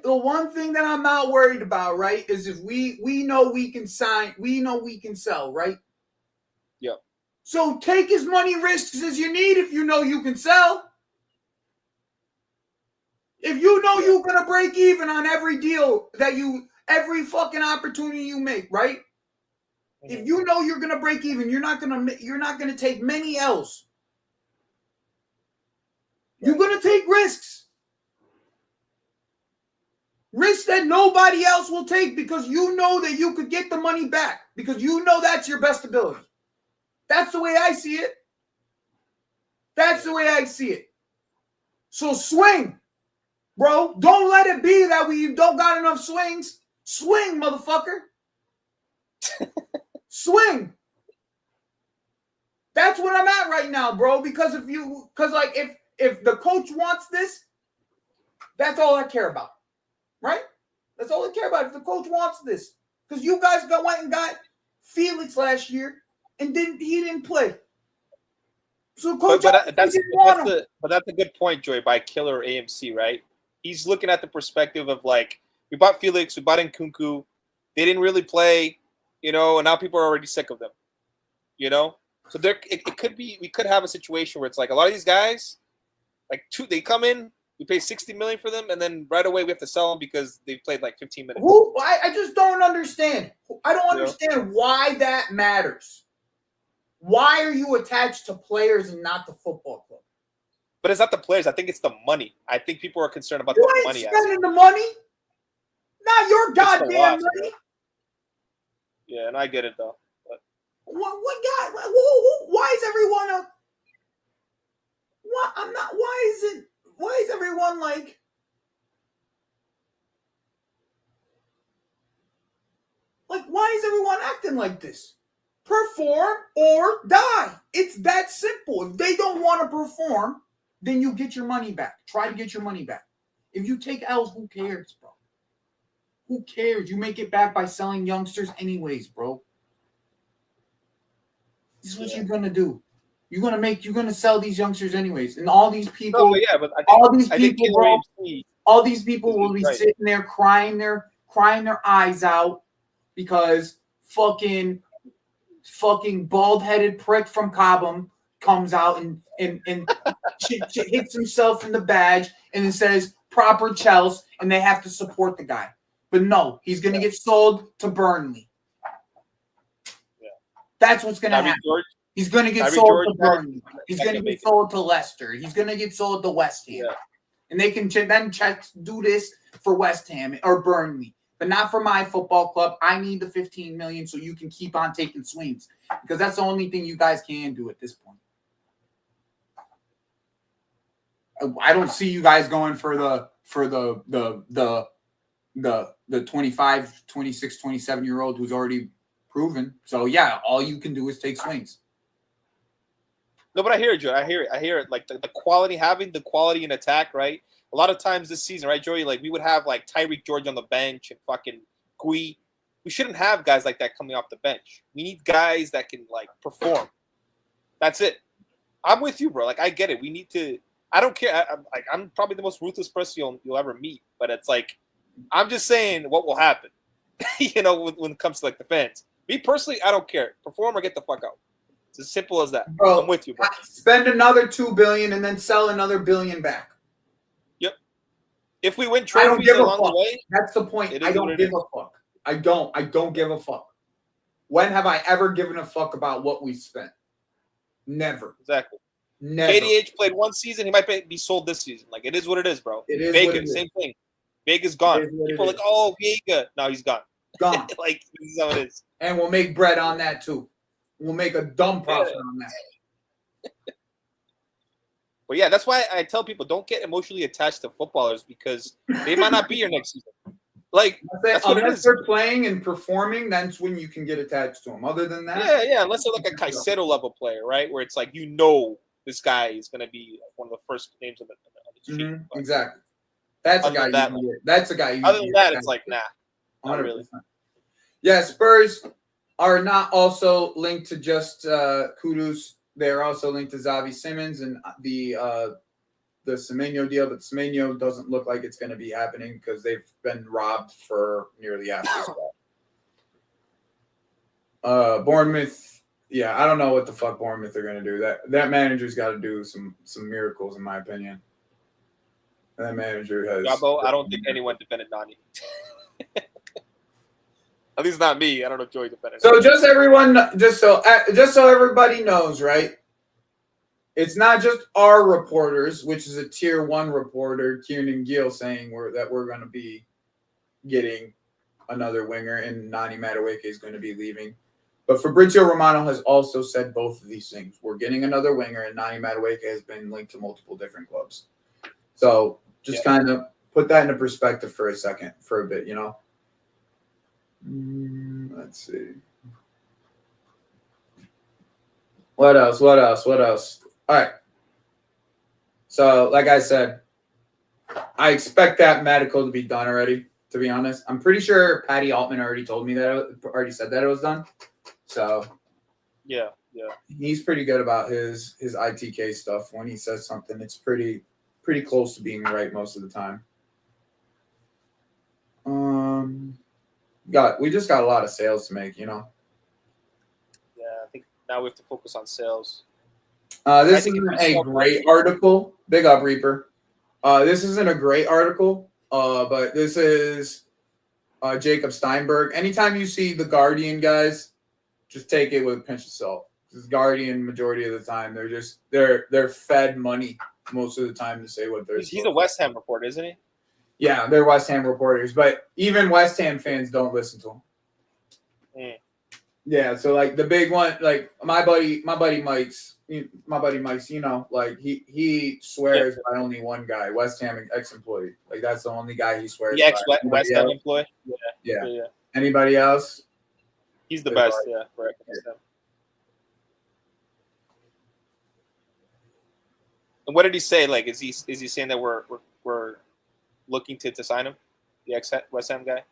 the one thing that I'm not worried about, right, is if we know we can sign, we know we can sell, right? Yeah. So take as many risks as you need if you know you can sell. If you know you're gonna break even on every deal every fucking opportunity you make, right? Mm-hmm. If you know you're gonna break even, you're not gonna take many L's. You're going to take risks. Risks that nobody else will take because you know that you could get the money back because you know that's your best ability. That's the way I see it. That's the way I see it. So swing, bro. Don't let it be that we don't got enough swings. Swing, motherfucker. Swing. That's what I'm at right now, bro. Because if the coach wants this, that's all I care about, right? That's all I care about. If the coach wants this, because you guys went and got Felix last year and he didn't play. So coach, but that's a good point, Joy. By Killer AMC, right? He's looking at the perspective of like we bought Felix, we bought Nkunku, they didn't really play, and now people are already sick of them, So it could be we could have a situation where it's like a lot of these guys. Like they come in, we pay $60 million for them, and then right away we have to sell them because they've played like 15 minutes. I just don't understand. I don't understand why that matters. Why are you attached to players and not the football club? But it's not the players. I think it's the money. I think people are concerned about the money. You ain't spending the money. Not your goddamn money. Yeah, and I get it though. But. What guy? Why is everyone What? I'm not. Why is everyone like? Why is everyone acting like this? Perform or die. It's that simple. If they don't want to perform, then you get your money back. Try to get your money back. If you take L's, who cares, bro? Who cares? You make it back by selling youngsters anyways, bro. This is what you're gonna do. You're gonna sell these youngsters anyways, and all these people. No, yeah, but all these people will be sitting there crying their eyes out because fucking bald-headed prick from Cobham comes out and hits himself in the badge and it says proper Chelsea, and they have to support the guy. But no, he's gonna get sold to Burnley. Yeah. That's what's gonna happen. He's going to get Tyreek sold George, to Burnley. He's that going to can get make it. sold to Leicester. He's going to get sold to West Ham. Yeah. And they can then do this for West Ham or Burnley, but not for my football club. I need the 15 million so you can keep on taking swings, because that's the only thing you guys can do at this point. I don't see you guys going for the 25, 26, 27-year-old who's already proven. So yeah, all you can do is take swings. No, but I hear it, Joe. I hear it. Like the quality, having the quality in attack, right? A lot of times this season, right, Joey? Like we would have like Tyreek George on the bench and fucking Gui. We shouldn't have guys like that coming off the bench. We need guys that can like perform. That's it. I'm with you, bro. Like I get it. We need to. I don't care. I'm probably the most ruthless person you'll ever meet. But it's like, I'm just saying what will happen. When it comes to like the fans. Me personally, I don't care. Perform or get the fuck out. It's as simple as that. Bro, I'm with you, bro. Spend another $2 billion and then sell another $1 billion back. Yep. If we win I don't trophies give a along fuck. the way, That's the point. I don't give a fuck. I don't give a fuck. When have I ever given a fuck about what we spent? Never. Exactly. Never. KDH played one season. He might be sold this season. Like, it is what it is, bro. It is Vega, what it is. same thing. Vega's gone. People are like, oh, Vega. No, he's gone. Gone. Like, this is how it is. And we'll make bread on that, too. We'll make a dumb profit on that. But, yeah, that's why I tell people don't get emotionally attached to footballers, because they might not be here next season. Like, that's what it unless is. they're playing and performing, that's when you can get attached to them. Other than that, yeah, unless they're like a Caicedo level player, right? Where it's like, this guy is going to be one of the first names on the sheet. Mm-hmm. Exactly. That's a guy. That's a guy. Other than that, it's like, nah, not 100%. really. Yeah, Spurs are not also linked to just Kudus. They're also linked to Xavi Simons and the Semenyo deal, but Semenyo doesn't look like it's going to be happening because they've been robbed for nearly half the squad. Bournemouth, yeah, I don't know what the fuck Bournemouth are going to do. That manager's got to do some miracles, in my opinion. That manager has. Gabo, I don't think anyone defended Nani. At least not me. I don't know if Joey defended. So just so everybody knows, right? It's not just our reporters, which is a tier 1 reporter, Kieran Gill, saying that we're going to be getting another winger and Nani Madueke is going to be leaving. But Fabrizio Romano has also said both of these things. We're getting another winger and Nani Madueke has been linked to multiple different clubs. So just kind of put that into perspective for a bit, Let's see. What else? All right. So, like I said, I expect that medical to be done already, to be honest. I'm pretty sure Patty Altman already said that it was done. So, yeah. He's pretty good about his ITK stuff. When he says something, it's pretty close to being right most of the time. We just got a lot of sales to make, Yeah, I think now we have to focus on sales. This isn't a great article. Big up, Reaper. This isn't a great article, but this is Jacob Steinberg. Anytime you see the Guardian guys, just take it with a pinch of salt. This Guardian, majority of the time, they're fed money most of the time to say what they're. He's a West Ham reporter, isn't he? Yeah, they're West Ham reporters, but even West Ham fans don't listen to them. Mm. Yeah, so like the big one, like my buddy Mike's, like he swears by only one guy, West Ham ex-employee. Like that's the only guy he swears by. West Ham employee? Yeah. Anybody else? He's the best, for West Ham. And what did he say? Like, is he saying that we're looking to sign him, the ex-West Ham guy?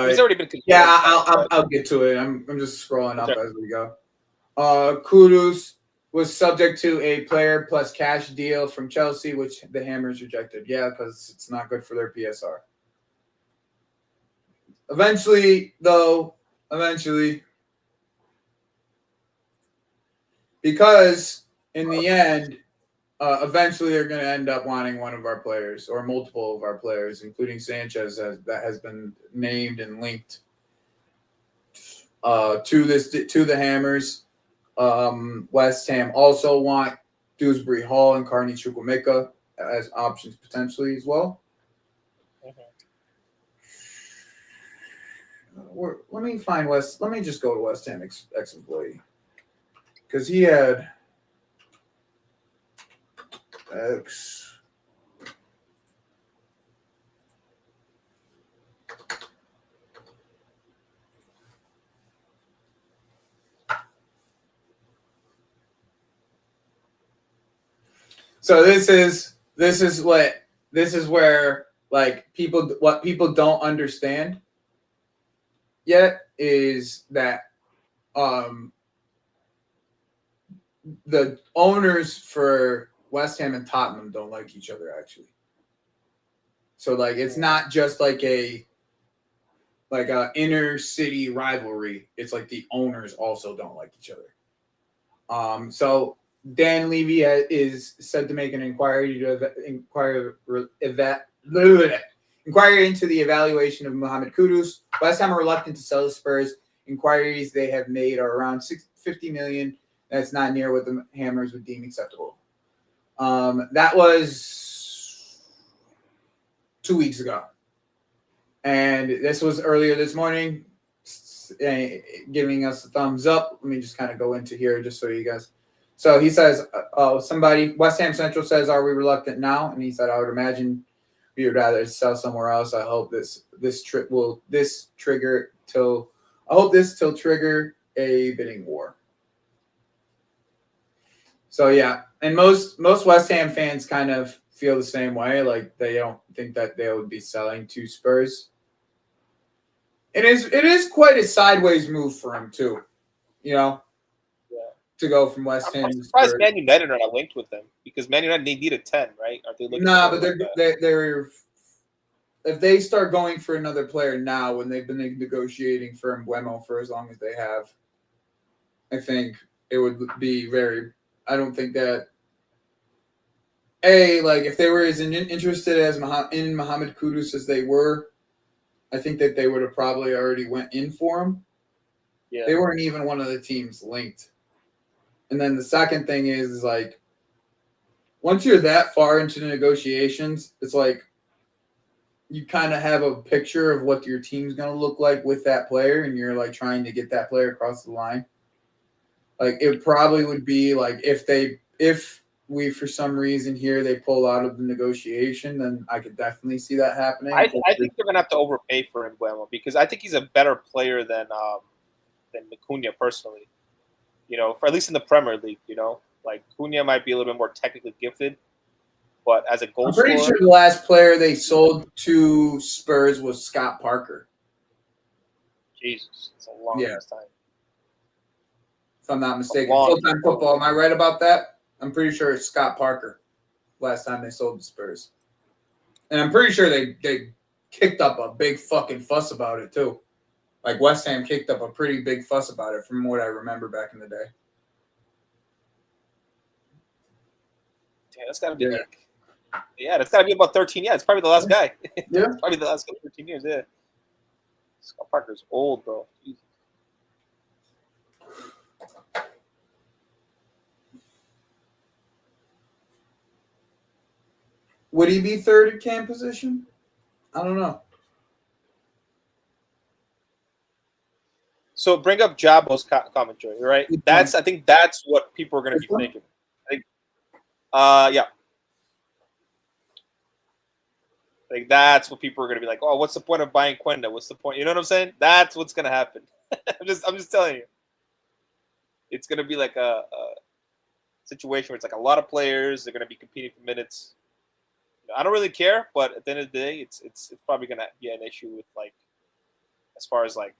He's already been confirmed. Yeah, I'll get to it. I'm just scrolling up as we go. Kudus was subject to a player plus cash deal from Chelsea, which the Hammers rejected. Yeah, because it's not good for their PSR. Eventually, because in the end, eventually they're going to end up wanting one of our players or multiple of our players, including Sanchez, that has been named and linked to the Hammers. West Ham also want Dewsbury Hall and Carney Chukwuemeka as options potentially as well. Let me find West. Let me just go to West Ham ex-employee because he had ex. So this is where like what people don't understand yet is that the owners for West Ham and Tottenham don't like each other actually. So like it's not just like a inner city rivalry. It's like the owners also don't like each other. So Dan Levy is said to make an inquiry to inquire into the evaluation of Mohamed Kudus. West Ham are reluctant to sell the Spurs. Inquiries they have made are around 50 million. That's not near what the Hammers would deem acceptable. That was 2 weeks ago. And this was earlier this morning, giving us a thumbs up. Let me just kind of go into here just so you guys. So he says, West Ham Central says, are we reluctant now? And he said, I would imagine we would rather sell somewhere else. I hope this trigger a bidding war. So yeah, and most West Ham fans kind of feel the same way. Like they don't think that they would be selling to Spurs. It is quite a sideways move for him too, to go from West Ham. I'm surprised Man United are not linked with them because Man United they need a 10, right? Aren't they looking? Nah, but they're if they start going for another player now when they've been negotiating for Mbeumo for as long as they have, I think it would be very. I don't think that. If they were as interested in Mohamed Kudus as they were, I think that they would have probably already went in for him. Yeah. They weren't even one of the teams linked. And then the second thing is like, once you're that far into the negotiations, it's like you kind of have a picture of what your team's going to look like with that player, and you're like trying to get that player across the line. Like it probably would be like if we for some reason here they pull out of the negotiation, then I could definitely see that happening. I think they're gonna have to overpay for Mbeumo because I think he's a better player than Acuna personally. For at least in the Premier League, like Cunha might be a little bit more technically gifted, but as a goal scorer, I'm pretty sure the last player they sold to Spurs was Scott Parker. Jesus, it's a long time. If I'm not mistaken, full-time football. Am I right about that? I'm pretty sure it's Scott Parker last time they sold the Spurs. And I'm pretty sure they kicked up a big fucking fuss about it too. Like West Ham kicked up a pretty big fuss about it from what I remember back in the day. Damn, that's gotta be that's gotta be about 13. Yeah, it's probably the last guy. Yeah. It's probably the last 13 years, yeah. Scott Parker's old, bro. Jesus. Would he be third in cam position? I don't know. So bring up Jabo's commentary, right? I think that's what people are going to be thinking. Yeah. Like that's what people are going to be like. Oh, what's the point of buying Quenda? What's the point? You know what I'm saying? That's what's going to happen. I'm just telling you. It's going to be like a situation where it's like a lot of players. They're going to be competing for minutes. I don't really care, but at the end of the day, it's probably going to be an issue with like, as far as like,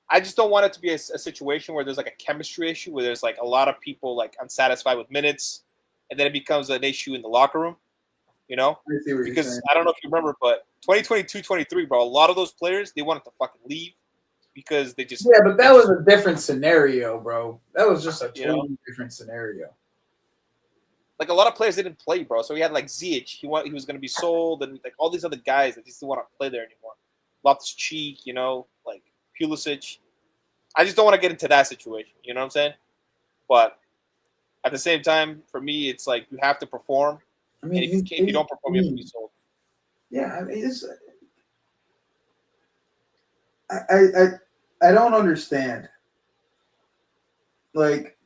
I just don't want it to be a situation where there's like a chemistry issue where there's like a lot of people like unsatisfied with minutes, and then it becomes an issue in the locker room, because I don't know if you remember, but 2022-23, bro, a lot of those players, they wanted to fucking leave because they just but that was a different scenario, bro. That was just a totally different scenario. Like a lot of players didn't play, bro. So we had like Ziyech, he was going to be sold, and like all these other guys that just didn't want to play there anymore. Loftus-Cheek, like Pulisic. I just don't want to get into that situation. You know what I'm saying? But at the same time, for me, it's like you have to perform. I mean, And if you don't perform, you have to be sold. Yeah, I mean, I don't understand. Like,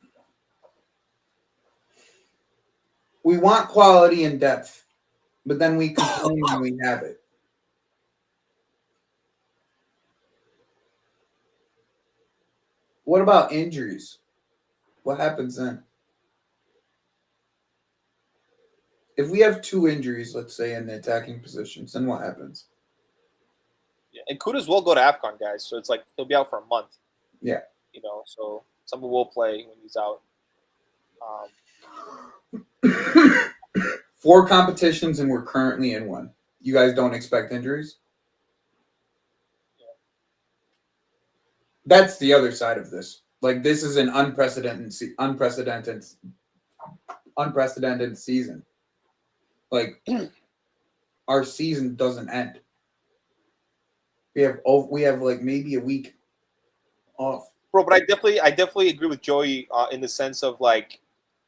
we want quality and depth, but then we complain when we have it. What about injuries? What happens then? If we have 2 injuries, let's say, in the attacking positions, then what happens? Yeah. And Kudus will go to AFCON, guys. So it's like he'll be out for a month. Yeah. So someone will play when he's out. 4 competitions, and we're currently in 1. You guys don't expect injuries? Yeah. That's the other side of this. Like, this is an unprecedented season. Like, our season doesn't end. We have like maybe a week off. Bro, but I definitely agree with Joey in the sense of like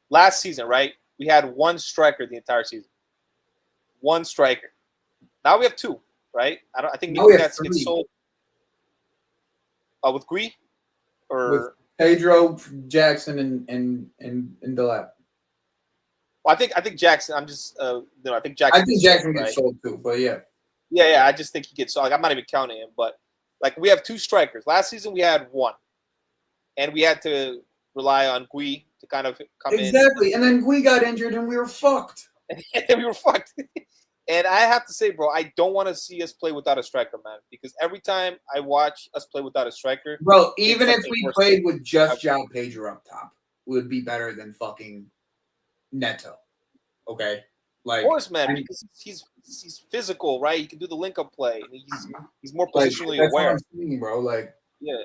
last season, right? We had 1 striker the entire season. 1 striker. Now we have 2, right? I think Nico gets sold with Gree or with Pedro, Jackson, and Delap. Well, I think Jackson. I think Jackson. I think Jackson gets gets sold too, but yeah. Yeah. I just think he gets sold. Like, I'm not even counting him, but like we have 2 strikers. Last season we had 1, and we had to rely on Gui to kind of come in. Exactly, and then Gui got injured, and we were fucked. We were fucked. And I have to say, bro, I don't want to see us play without a striker, man. Because every time I watch us play without a striker, bro, even if we played with just João Pedro up top, it would be better than fucking Neto. Okay, like, of course, man, because he's physical, right? He can do the link-up play. He's more positionally aware. That's what I'm saying, bro. Like, yeah,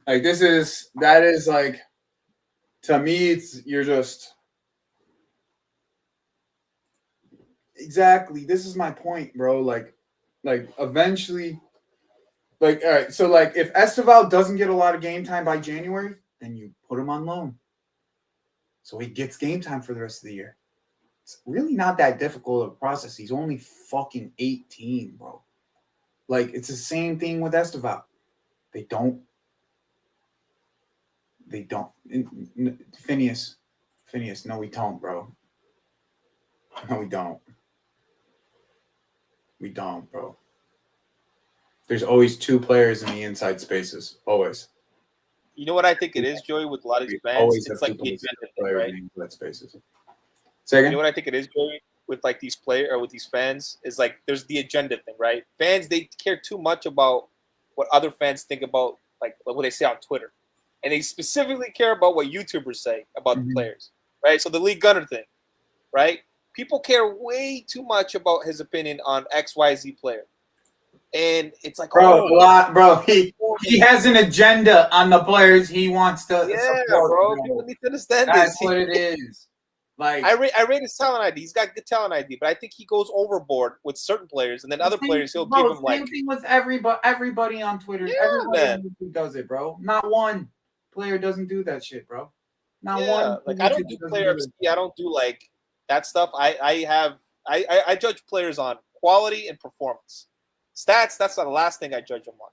like that is like, to me, you're just exactly. This is my point, bro. Like eventually, like, all right. So like, if Esteval doesn't get a lot of game time by January, then you put him on loan, so he gets game time for the rest of the year. It's really not that difficult of a process. He's only fucking 18, bro. Like, it's the same thing with Esteval. They don't. Phineas, no, we don't, bro. No, we don't. We don't, bro. There's always 2 players in the inside spaces. Always. You know what I think it is, Joey, with a lot of these fans? It's like the agenda thing, right? In inside spaces. Say again? You know what I think it is, Joey, with like these with these fans is like there's the agenda thing, right? Fans, they care too much about what other fans think about like what they say on Twitter. And they specifically care about what YouTubers say about the players, right? So the League Gunner thing, right? People care way too much about his opinion on XYZ player. And it's like, bro, he has an agenda on the players he wants to support. Bro. People need to understand That's this. what it is. Like, I rate his talent ID. He's got good talent ID, but I think he goes overboard with certain players, and then other players he'll give him like. Same thing with everybody on Twitter. Yeah, everybody who does it, bro. Not one player doesn't do that shit, bro. Not one. Like, I don't do player FC. I don't do like that stuff. I judge players on quality and performance. Stats, that's the last thing I judge them on,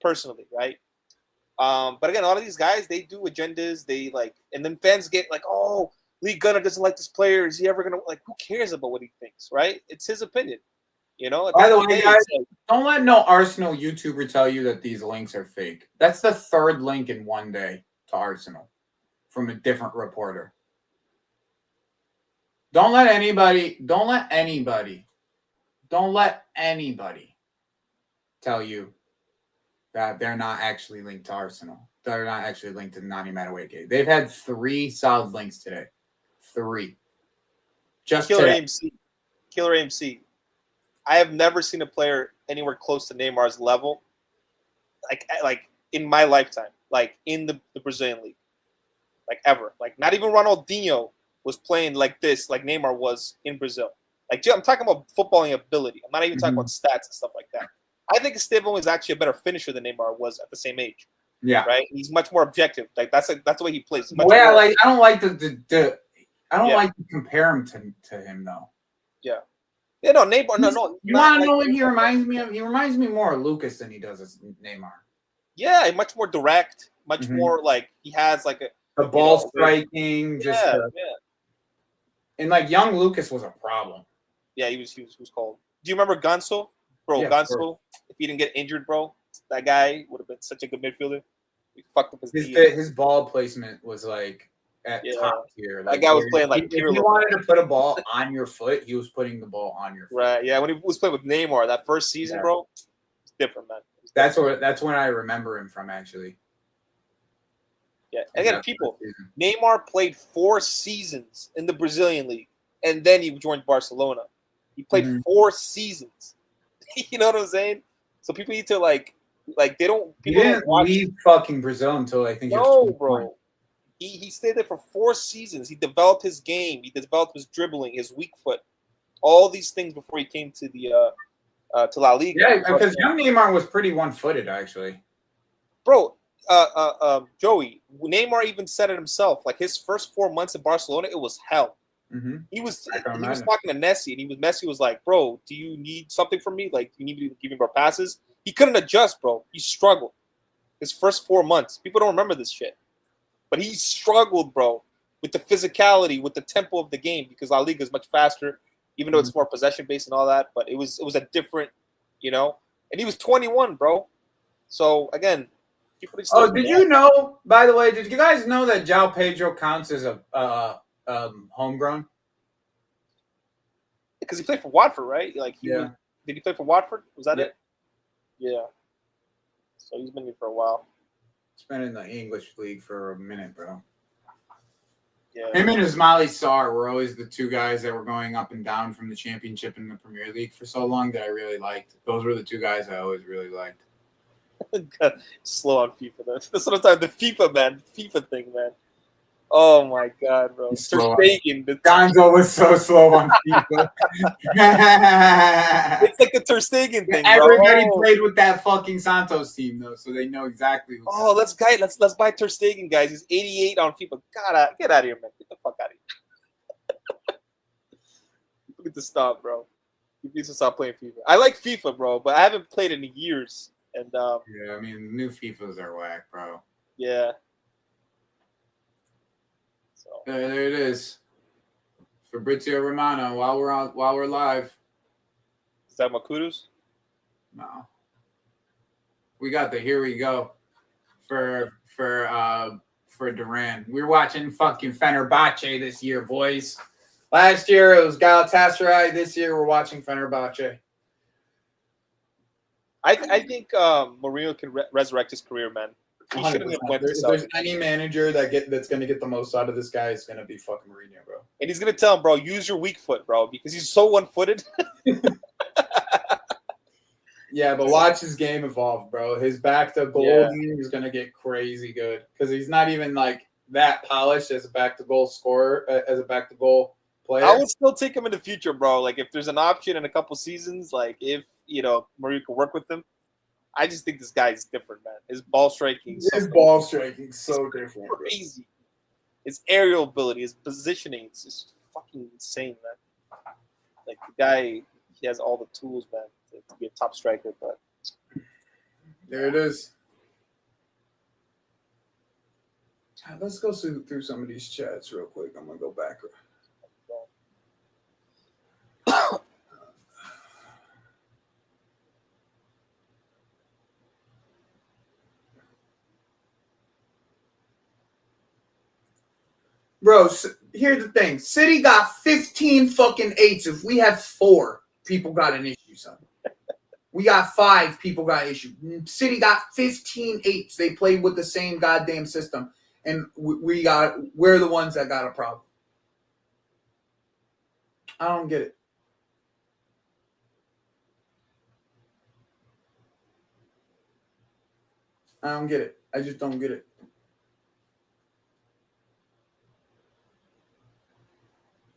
personally, right? But again, a lot of these guys, they do agendas. They like, and then fans get like, oh, League Gunner doesn't like this player. Is he ever gonna like? Who cares about what he thinks, right? It's his opinion, you know. By the way, guys, don't let no Arsenal YouTuber tell you that these links are fake. That's the 3rd link in one day to Arsenal from a different reporter. Don't let anybody tell you that they're not actually linked to Arsenal. They're not actually linked to the Nani Madueke. They've had 3 solid links today. 3. Just Killer today. AMC. Killer AMC. I have never seen a player anywhere close to Neymar's level, like in my lifetime, like in the Brazilian league, like ever. Like not even Ronaldinho was playing like this, like Neymar was in Brazil. Like I'm talking about footballing ability. I'm not even talking about stats and stuff like that. I think Estevão is actually a better finisher than Neymar was at the same age. Yeah. right? He's much more objective. Like that's the way he plays. The way I don't like I don't like to compare him to him though. Yeah. Yeah, no, Neymar. No. You want to know what he reminds me of? He reminds me more of Lucas than he does as Neymar. Yeah, much more direct, much more like he has like the ball striking, just and like young Lucas was a problem. Yeah, he was cold. Do you remember Ganso? Bro, Yeah, Ganso, if he didn't get injured, bro, that guy would have been such a good midfielder. He fucked up his ball placement was like at top tier. Like, that guy was playing like if you wanted to put a ball on your foot, he was putting the ball on your foot. Right, yeah. When he was playing with Neymar that first season, bro, it's different, man. That's when I remember him from, actually. Yeah, and again, Neymar played 4 seasons in the Brazilian league, and then he joined Barcelona. He played 4 seasons. You know what I'm saying? So people need to like they don't. He didn't leave fucking Brazil until I think. No, bro. He stayed there for 4 seasons. He developed his game. He developed his dribbling, his weak foot, all these things before he came to the to La Liga. Yeah, because young Neymar was pretty one-footed, actually. Bro, Joey, Neymar even said it himself. Like his first 4 months in Barcelona, it was hell. Mm-hmm. He was talking to Messi, and Messi was like, "Bro, do you need something from me? Like, you need me to give me more passes?" He couldn't adjust, bro. He struggled his first 4 months. People don't remember this shit, but he struggled, bro, with the physicality, with the tempo of the game because La Liga is much faster, even though it's more possession based and all that. But it was a different, And he was 21, bro. So again. Did you know? By the way, did you guys know that João Pedro counts as a homegrown? Because he played for Watford, right? Did he play for Watford? Was that it? Yeah. So he's been here for a while. He's been in the English league for a minute, bro. Yeah. Him and Ismaili Sarr were always the 2 guys that were going up and down from the Championship and the Premier League for so long that I really liked. Those were the 2 guys I always really liked. Slow on FIFA, though. That's what I'm talking. The FIFA thing, man. Oh my god, bro. Ter Stegen. Gonzo was so slow on FIFA. It's like the Ter Stegen thing, bro. Everybody played with that fucking Santos team, though, so they know exactly. Let's buy Ter Stegen, guys. He's 88 on FIFA. God, get out of here, man. Get the fuck out of here. People need to stop, bro. You need to stop playing FIFA. I like FIFA, bro, but I haven't played in years. And yeah, I mean, new FIFAs are whack, bro. Yeah. So there it is. Fabrizio Romano. While we're live. Is that my Kudus? No. We got the here we go for Duran. We're watching fucking Fenerbahce this year, boys. Last year it was Galatasaray. This year we're watching Fenerbahce. I think Mourinho can resurrect his career, man. He shouldn't have went to If there's any manager that's going to get the most out of this guy, it's going to be fucking Mourinho, bro. And he's going to tell him, bro, use your weak foot, bro, because he's so one-footed. Yeah, but watch his game evolve, bro. His back-to-goal game is going to get crazy good because he's not even like that polished as a back-to-goal scorer, as a back-to-goal player. I would still take him in the future, bro. Like, if there's an option in a couple seasons, like if Mourinho can work with him. I just think this guy is different, man. His ball striking is so different. Crazy. His aerial ability, his positioning, it's just fucking insane, man. Like the guy, he has all the tools, man, to be a top striker. But there it is. Let's go through some of these chats real quick. I'm gonna go back. Bro, here's the thing. City got 15 fucking 8s. If we have 4, people got an issue, son. We got 5, people got an issue. City got 15 8s. They played with the same goddamn system. And we're the ones that got a problem. I don't get it. I don't get it. I just don't get it.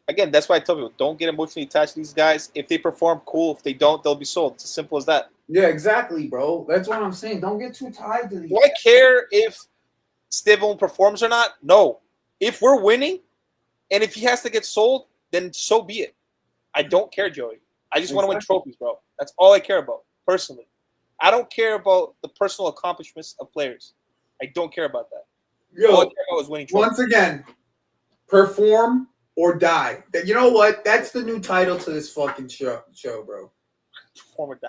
Again, that's why I tell people, don't get emotionally attached to these guys. If they perform, cool. If they don't, they'll be sold. It's as simple as that. Yeah, exactly, bro. That's what I'm saying. Don't get too tied to these. Do I care if Stivone performs or not? No. If we're winning, and if he has to get sold, then so be it. I don't care, Joey. I just want to win trophies, bro. That's all I care about, personally. I don't care about the personal accomplishments of players. I don't care about that. All I Yo, care about is winning trophies. once again, perform or die. You know what? That's the new title to this fucking show, bro. Perform or die.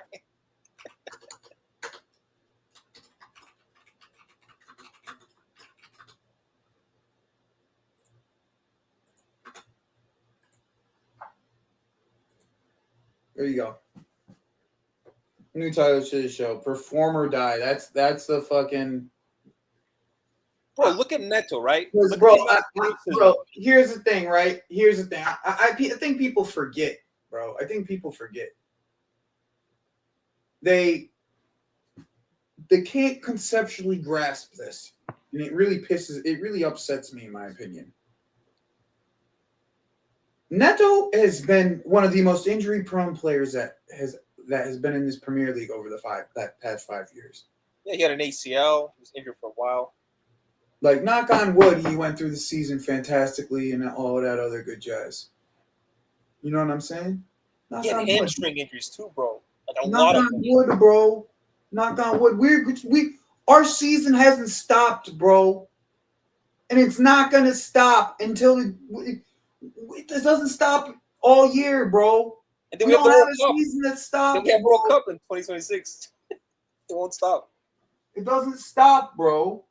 There you go. New title to the show. Perform or die. That's the fucking. Bro, look at Neto, right? Look Bro, bro, here's the thing, right? Here's the thing. I think people forget, bro. I think people forget. They can't conceptually grasp this. And it really upsets me, in my opinion. Neto has been one of the most injury-prone players that has been in this Premier League over the past 5 years. Yeah, he had an ACL. He was injured for a while. Like, knock on wood, he went through the season fantastically and all that other good jazz. You know what I'm saying? He had hamstring injuries too, bro. Like a lot of wood, bro. Knock on wood. Our season hasn't stopped, bro, and it's not gonna stop until it doesn't stop all year, bro. And then we don't have a season that stops. Then we have World Cup in 2026. It won't stop. It doesn't stop, bro.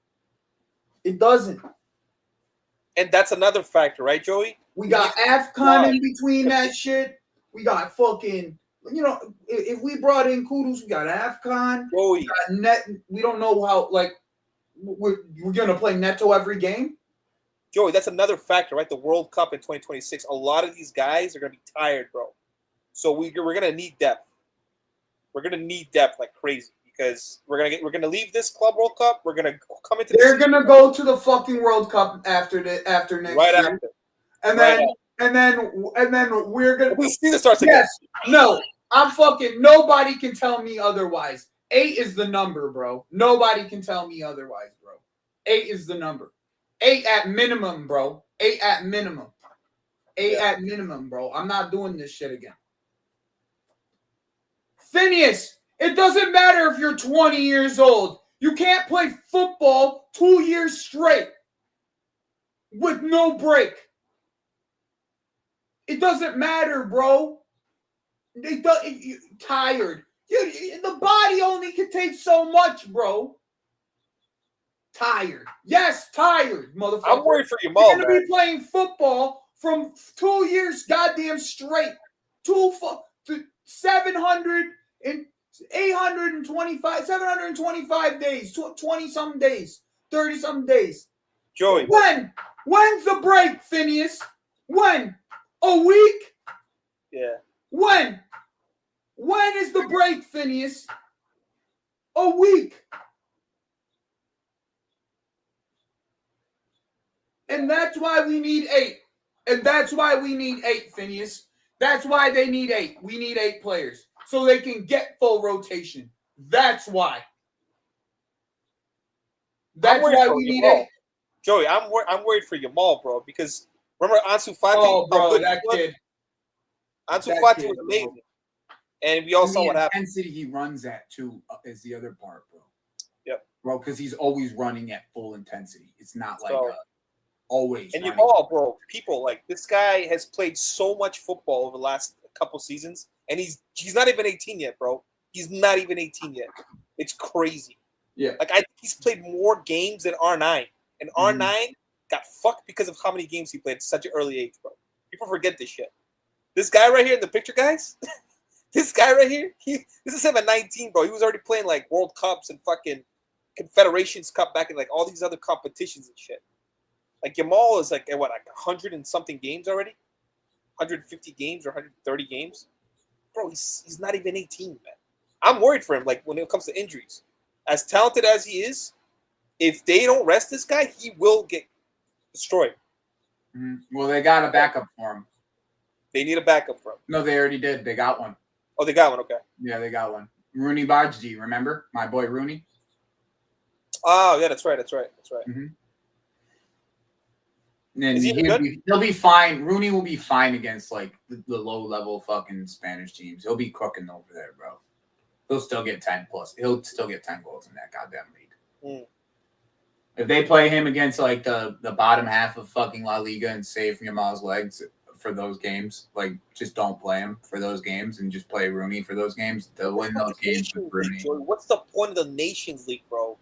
It doesn't. And that's another factor, right, Joey? We got AFCON in between that shit. We got fucking, if we brought in Kudus, we got AFCON. Joey. We got net. We don't know how, we're going to play Neto every game. Joey, that's another factor, right? The World Cup in 2026. A lot of these guys are going to be tired, bro. So we're going to need depth. We're going to need depth like crazy. Because we're gonna leave this Club World Cup. We're gonna come into. They're gonna go to the fucking World Cup after next right year, after. and then we're gonna. We'll see the starts again. Yes, no, I'm fucking. Nobody can tell me otherwise. 8 is the number, bro. Nobody can tell me otherwise, bro. 8 is the number. 8 at minimum, bro. 8 at minimum. 8 at minimum, bro. I'm not doing this shit again. Phineas. It doesn't matter if you're 20 years old. You can't play football 2 years straight with no break. It doesn't matter, bro. You're tired. The body only can take so much, bro. Tired. Yes, tired, motherfucker. I'm worried for your mom. You're going to be playing football from 2 years goddamn straight. 725 days, 20-some days, 30-some days. Joey. When's the break, Phineas? When? A week? Yeah. When is the break, Phineas? A week. And that's why we need 8. And that's why we need 8, Phineas. That's why they need 8. We need 8 players so they can get full rotation. That's why. That's why we need 8. Joey, I'm worried for Yamal, bro, because remember Ansu Fati? Oh, bro, that kid. Ansu Fati was amazing. And we all saw what happened. The intensity he runs at, too, is the other part, bro. Yep. Bro, because he's always running at full intensity. It's not like always. And Yamal, bro, people, like, this guy has played so much football over the last couple seasons, and he's not even 18 yet, bro. He's not even 18 yet. It's crazy. Yeah. Like, he's played more games than R9. And R9 got fucked because of how many games he played at such an early age, bro. People forget this shit. This guy right here in the picture, guys, this guy right here, this is him at 19, bro. He was already playing, like, World Cups and fucking Confederations Cup back in, like, all these other competitions and shit. Like, Yamal is, like, 100 and something games already? 150 games or 130 games? Bro, he's not even 18, man. I'm worried for him, like, when it comes to injuries. As talented as he is, if they don't rest this guy, he will get destroyed. Mm-hmm. Well, they got a backup for him. They need a backup for him. No, they already did. They got one. Oh, they got one? Okay. Yeah, they got one. Rooney Bajji, remember my boy Rooney? Oh yeah, that's right. Mm-hmm. And Is he any good? he'll be fine. Rooney will be fine against like the low level fucking Spanish teams. He'll be cooking over there, bro. He'll still get 10 plus. He'll still get 10 goals in that goddamn league. If they play him against like the bottom half of fucking La Liga and save Yamal's legs for those games, like just don't play him for those games and just play Rooney for those games. They'll win those games with Rooney. Joey, what's the point of the Nations League, bro?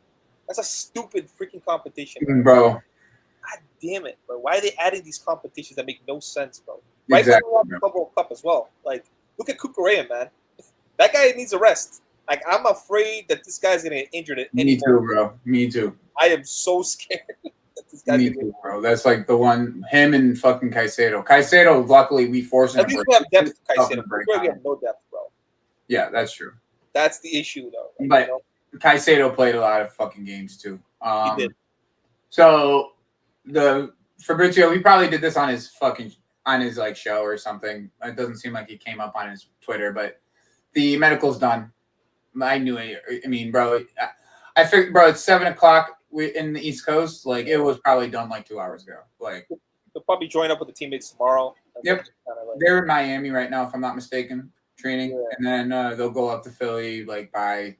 That's a stupid freaking competition, bro. God damn it, bro. Why are they adding these competitions that make no sense, bro? Right, Exactly. when we have the Club World Cup as well. Like, look at Kukurea, man. That guy needs a rest. Like, I'm afraid that this guy's gonna get injured at any moment. Me too, bro. Me too. I am so scared that this guy's Me too, bro. That's like the one. Him and fucking Caicedo. Caicedo, luckily, we forced him. At least we have depth to Caicedo. We have no depth, bro. Yeah, that's true. That's the issue, though. But Caicedo played a lot of fucking games too. He did. So the Fabrizio, he probably did this on his like show or something. It doesn't seem like he came up on his Twitter, but the medical's done. I knew it. I mean, bro, I figured, bro, it's 7:00 in the East Coast. Like, it was probably done like 2 hours ago. Like, they'll probably join up with the teammates tomorrow. Yep. They're in Miami right now, if I'm not mistaken, training. Yeah. And then they'll go up to Philly like by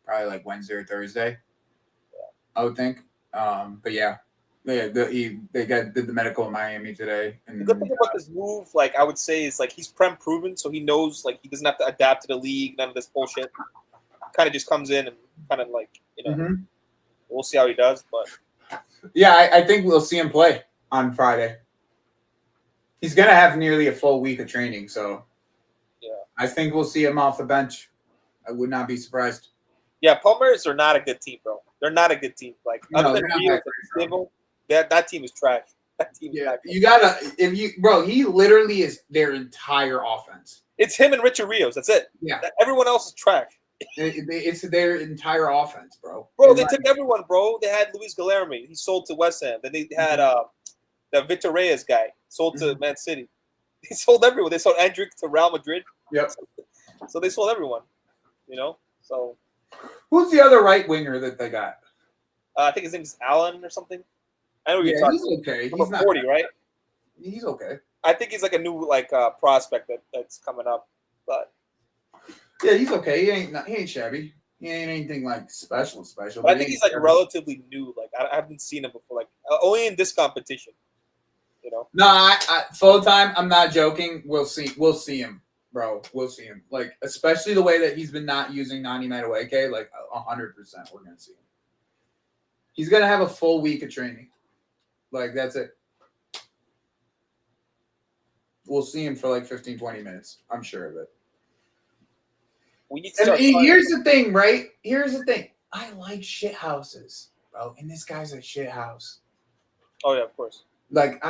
probably like Wednesday or Thursday. Yeah. I would think. But yeah. They did the medical in Miami today. And, the good thing about this move, like I would say, is like he's proven, so he knows like he doesn't have to adapt to the league, none of this bullshit. Kind of just comes in and kind of like, you know, we'll see how he does. But yeah, I think we'll see him play on Friday. He's gonna have nearly a full week of training, so yeah, I think we'll see him off the bench. I would not be surprised. Yeah, Palmeiras are not a good team, bro. They're not a good team. Like other than Rio, that team is trash. That team is trash. You gotta he literally is their entire offense. It's him and Richard Rios. That's it. Yeah. Everyone else is trash. It's their entire offense, bro. Bro, they took everyone, bro. They had Luis Guilherme. He sold to West Ham. Then they had the Victor Reyes guy sold to Man City. They sold everyone. They sold Endrick to Real Madrid. Yep. So they sold everyone. You know. So who's the other right winger that they got? I think his name is Allen or something. I know you're talking. He's okay. He's not 40, right? He's okay. I think he's like a new prospect that's coming up, but yeah, he's okay. He ain't shabby. He ain't anything like special. But I think he's like relatively new. Like I haven't seen him before. Like only in this competition. You know. No, I full time. I'm not joking. We'll see him, bro. We'll see him. Like especially the way that he's been not using Nani Madueke. Like 100%, we're gonna see him. He's gonna have a full week of training. Like that's it. We'll see him for like 15, 20 minutes. I'm sure of it. Here's the thing, right? Here's the thing. I like shit houses, bro. And this guy's a shit house. Oh yeah, of course. Like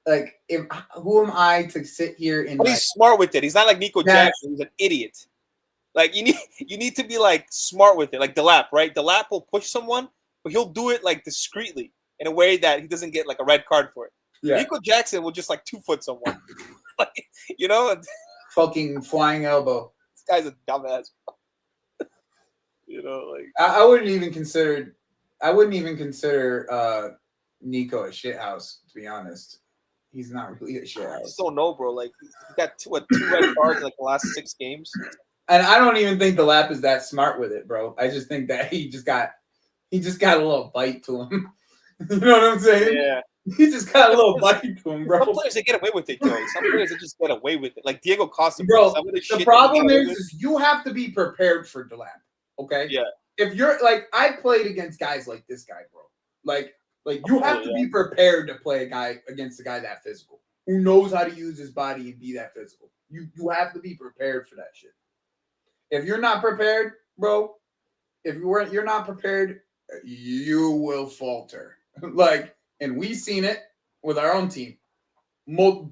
if who am I to sit here and? But he's smart with it. He's not like Nico Jackson. He's an idiot. Like you need to be like smart with it. Like Delap, right? Delap will push someone, but he'll do it like discreetly in a way that he doesn't get like a red card for it. Yeah. Nico Jackson will just like 2-foot someone, like you know. Fucking flying elbow. This guy's a dumbass. You know, like I wouldn't even consider Nico a shithouse, to be honest. He's not really a shithouse. I just don't know, bro. Like he got two red cards in like the last 6 games. And I don't even think the Lap is that smart with it, bro. I just think that he just got a little bite to him. You know what I'm saying? Yeah. He just got a little bite to him, bro. Some players they get away with it, Joey. Some players they just get away with it. Like Diego Costa, bro. The problem is you have to be prepared for Delap. Okay. Yeah. If you're like, I played against guys like this guy, bro. Like you have to be prepared to play against a guy that physical, who knows how to use his body and be that physical. You have to be prepared for that shit. If you're not prepared, bro, you're not prepared, you will falter. And we've seen it with our own team. 2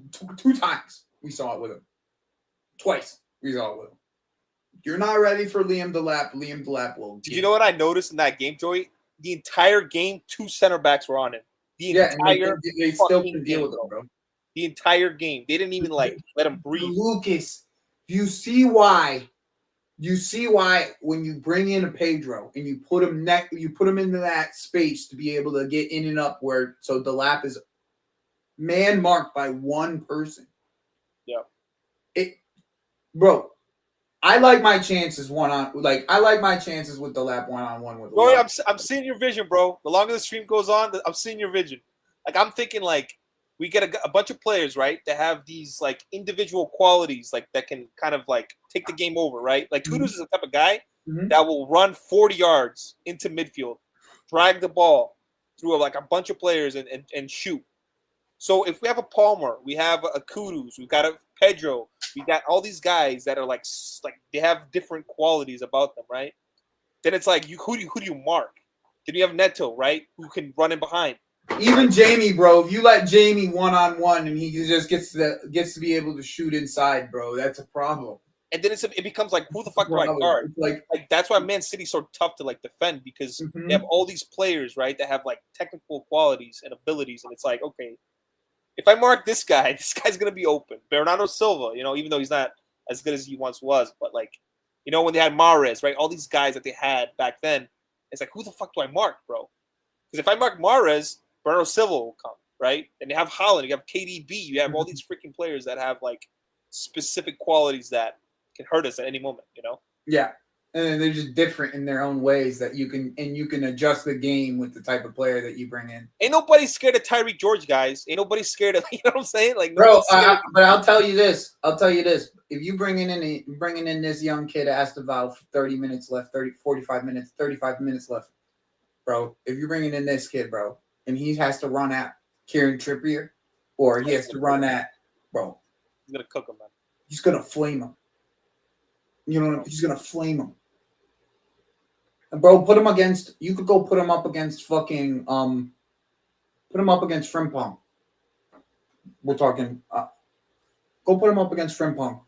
times we saw it with him. Twice we saw it with him. You're not ready for Liam Delap. Liam Delap will. Did you know what I noticed in that game, Joey? The entire game, 2 center backs were on him. They still can deal with him, bro. The entire game. They didn't even let him breathe. Lucas, you see why You see why when you bring in a Pedro and you put him into that space to be able to get in and up where so the lap is man marked by one person. Yeah. Bro, I like my chances I like my chances with the lap 1-on-1 with Roy, I'm seeing your vision, bro. The longer the stream goes on, I'm seeing your vision. Like I'm thinking, like we get a bunch of players, right, that have these like individual qualities, like that can kind of like take the game over, right? Like Kudus is the type of guy that will run 40 yards into midfield, drag the ball through like a bunch of players and shoot. So if we have a Palmer, we have a Kudus, we've got a Pedro, we got all these guys that are like they have different qualities about them, right? Then it's like who do you mark? Then you have Neto, right, who can run in behind. Even Jamie, bro. If you let Jamie 1-on-1 and he just gets to be able to shoot inside, bro, that's a problem. And then it becomes like, who the fuck do I guard? Like that's why Man City's so tough to like defend because they have all these players, right, that have like technical qualities and abilities, and it's like, okay, if I mark this guy's gonna be open. Bernardo Silva, even though he's not as good as he once was, but like, when they had Mahrez, right, all these guys that they had back then, it's like, who the fuck do I mark, bro? Because if I mark Mahrez, Bernardo Silva will come, right? And you have Holland, you have KDB, you have all these freaking players that have like specific qualities that can hurt us at any moment, Yeah, and they're just different in their own ways that you can adjust the game with the type of player that you bring in. Ain't nobody scared of Tyreek George, guys. Ain't nobody scared of, you know what I'm saying? Like, bro, but I'll tell you this. If you bringing in this young kid Esteval, 30 minutes left, 45 minutes left, bro. If you're bringing in this kid, bro, and he has to run at Kieran Trippier, or he has to run at, bro, he's gonna cook him, man. He's gonna flame him. He's gonna flame him. And bro, you could go put him up against fucking put him up against Frimpong. We're talking go put him up against Frimpong.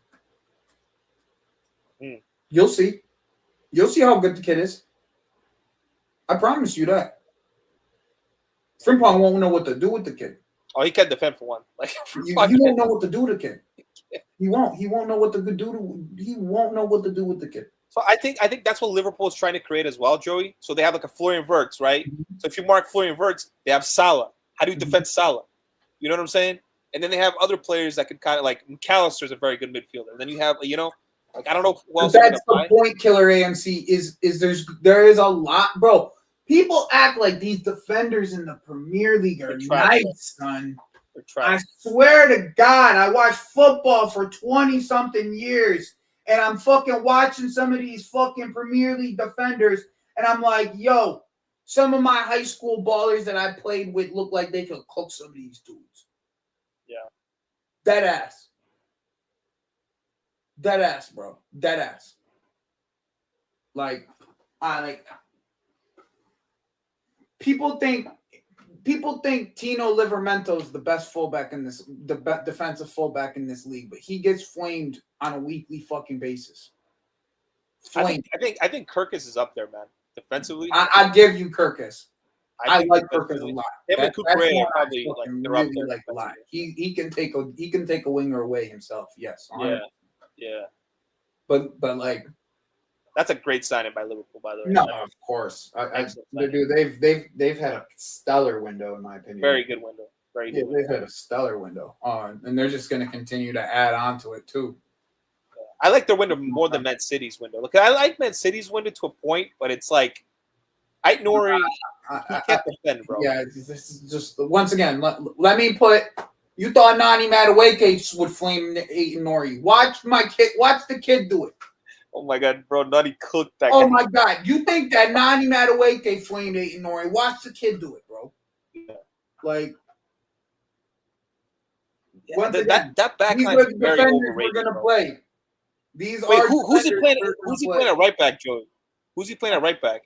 You'll see how good the kid is. I promise you that. Frimpong won't know what to do with the kid. Oh, he can't defend for one. Like you won't know what to do with the kid. He won't know what to do. He won't know what to do with the kid. So I think that's what Liverpool is trying to create as well, Joey. So they have like a Florian Wirtz, right? So if you mark Florian Wirtz, they have Salah. How do you defend Salah? You know what I'm saying? And then they have other players that can kind of like McAllister's a very good midfielder. Then you have like I don't know who else. That's the point, Killer AMC is there is a lot, bro. People act like these defenders in the Premier League are nice, son. I swear to God, I watched football for 20-something years, and I'm fucking watching some of these fucking Premier League defenders, and I'm like, yo, some of my high school ballers that I played with look like they could cook some of these dudes. Yeah. Dead ass, bro. Dead ass. People think Tino Livermento's the best fullback in this, defensive fullback in this league, but he gets flamed on a weekly fucking basis. Flamed. I think Kirkus is up there, man. Defensively, I give you Kirkus. I like Kirkus a lot. Him and Kukurea are probably like they're up there. Like a lot. He can take a winger away himself. Yes. Yeah. But like. That's a great signing by Liverpool, by the way. No, of course. They've had a stellar window, in my opinion. Very good window. They've had a stellar window, and they're just going to continue to add on to it too. I like their window more than Man City's window. Look, I like Man City's window to a point, but it's like Ait-Nouri, he can't defend, bro. Yeah, this is just once again. Let me put. You thought Nani Madueke would flame Ait-Nouri. Watch the kid do it. Oh my God, bro! Nutty cooked that. Oh my God, you think that Nani Madueke flamed Ait-Nouri? Watch the kid do it, bro. Yeah. Like, that backhand is very overrated. We're gonna play. Who's he playing? Who's he playing at right back, Joey? Who's he playing at right back?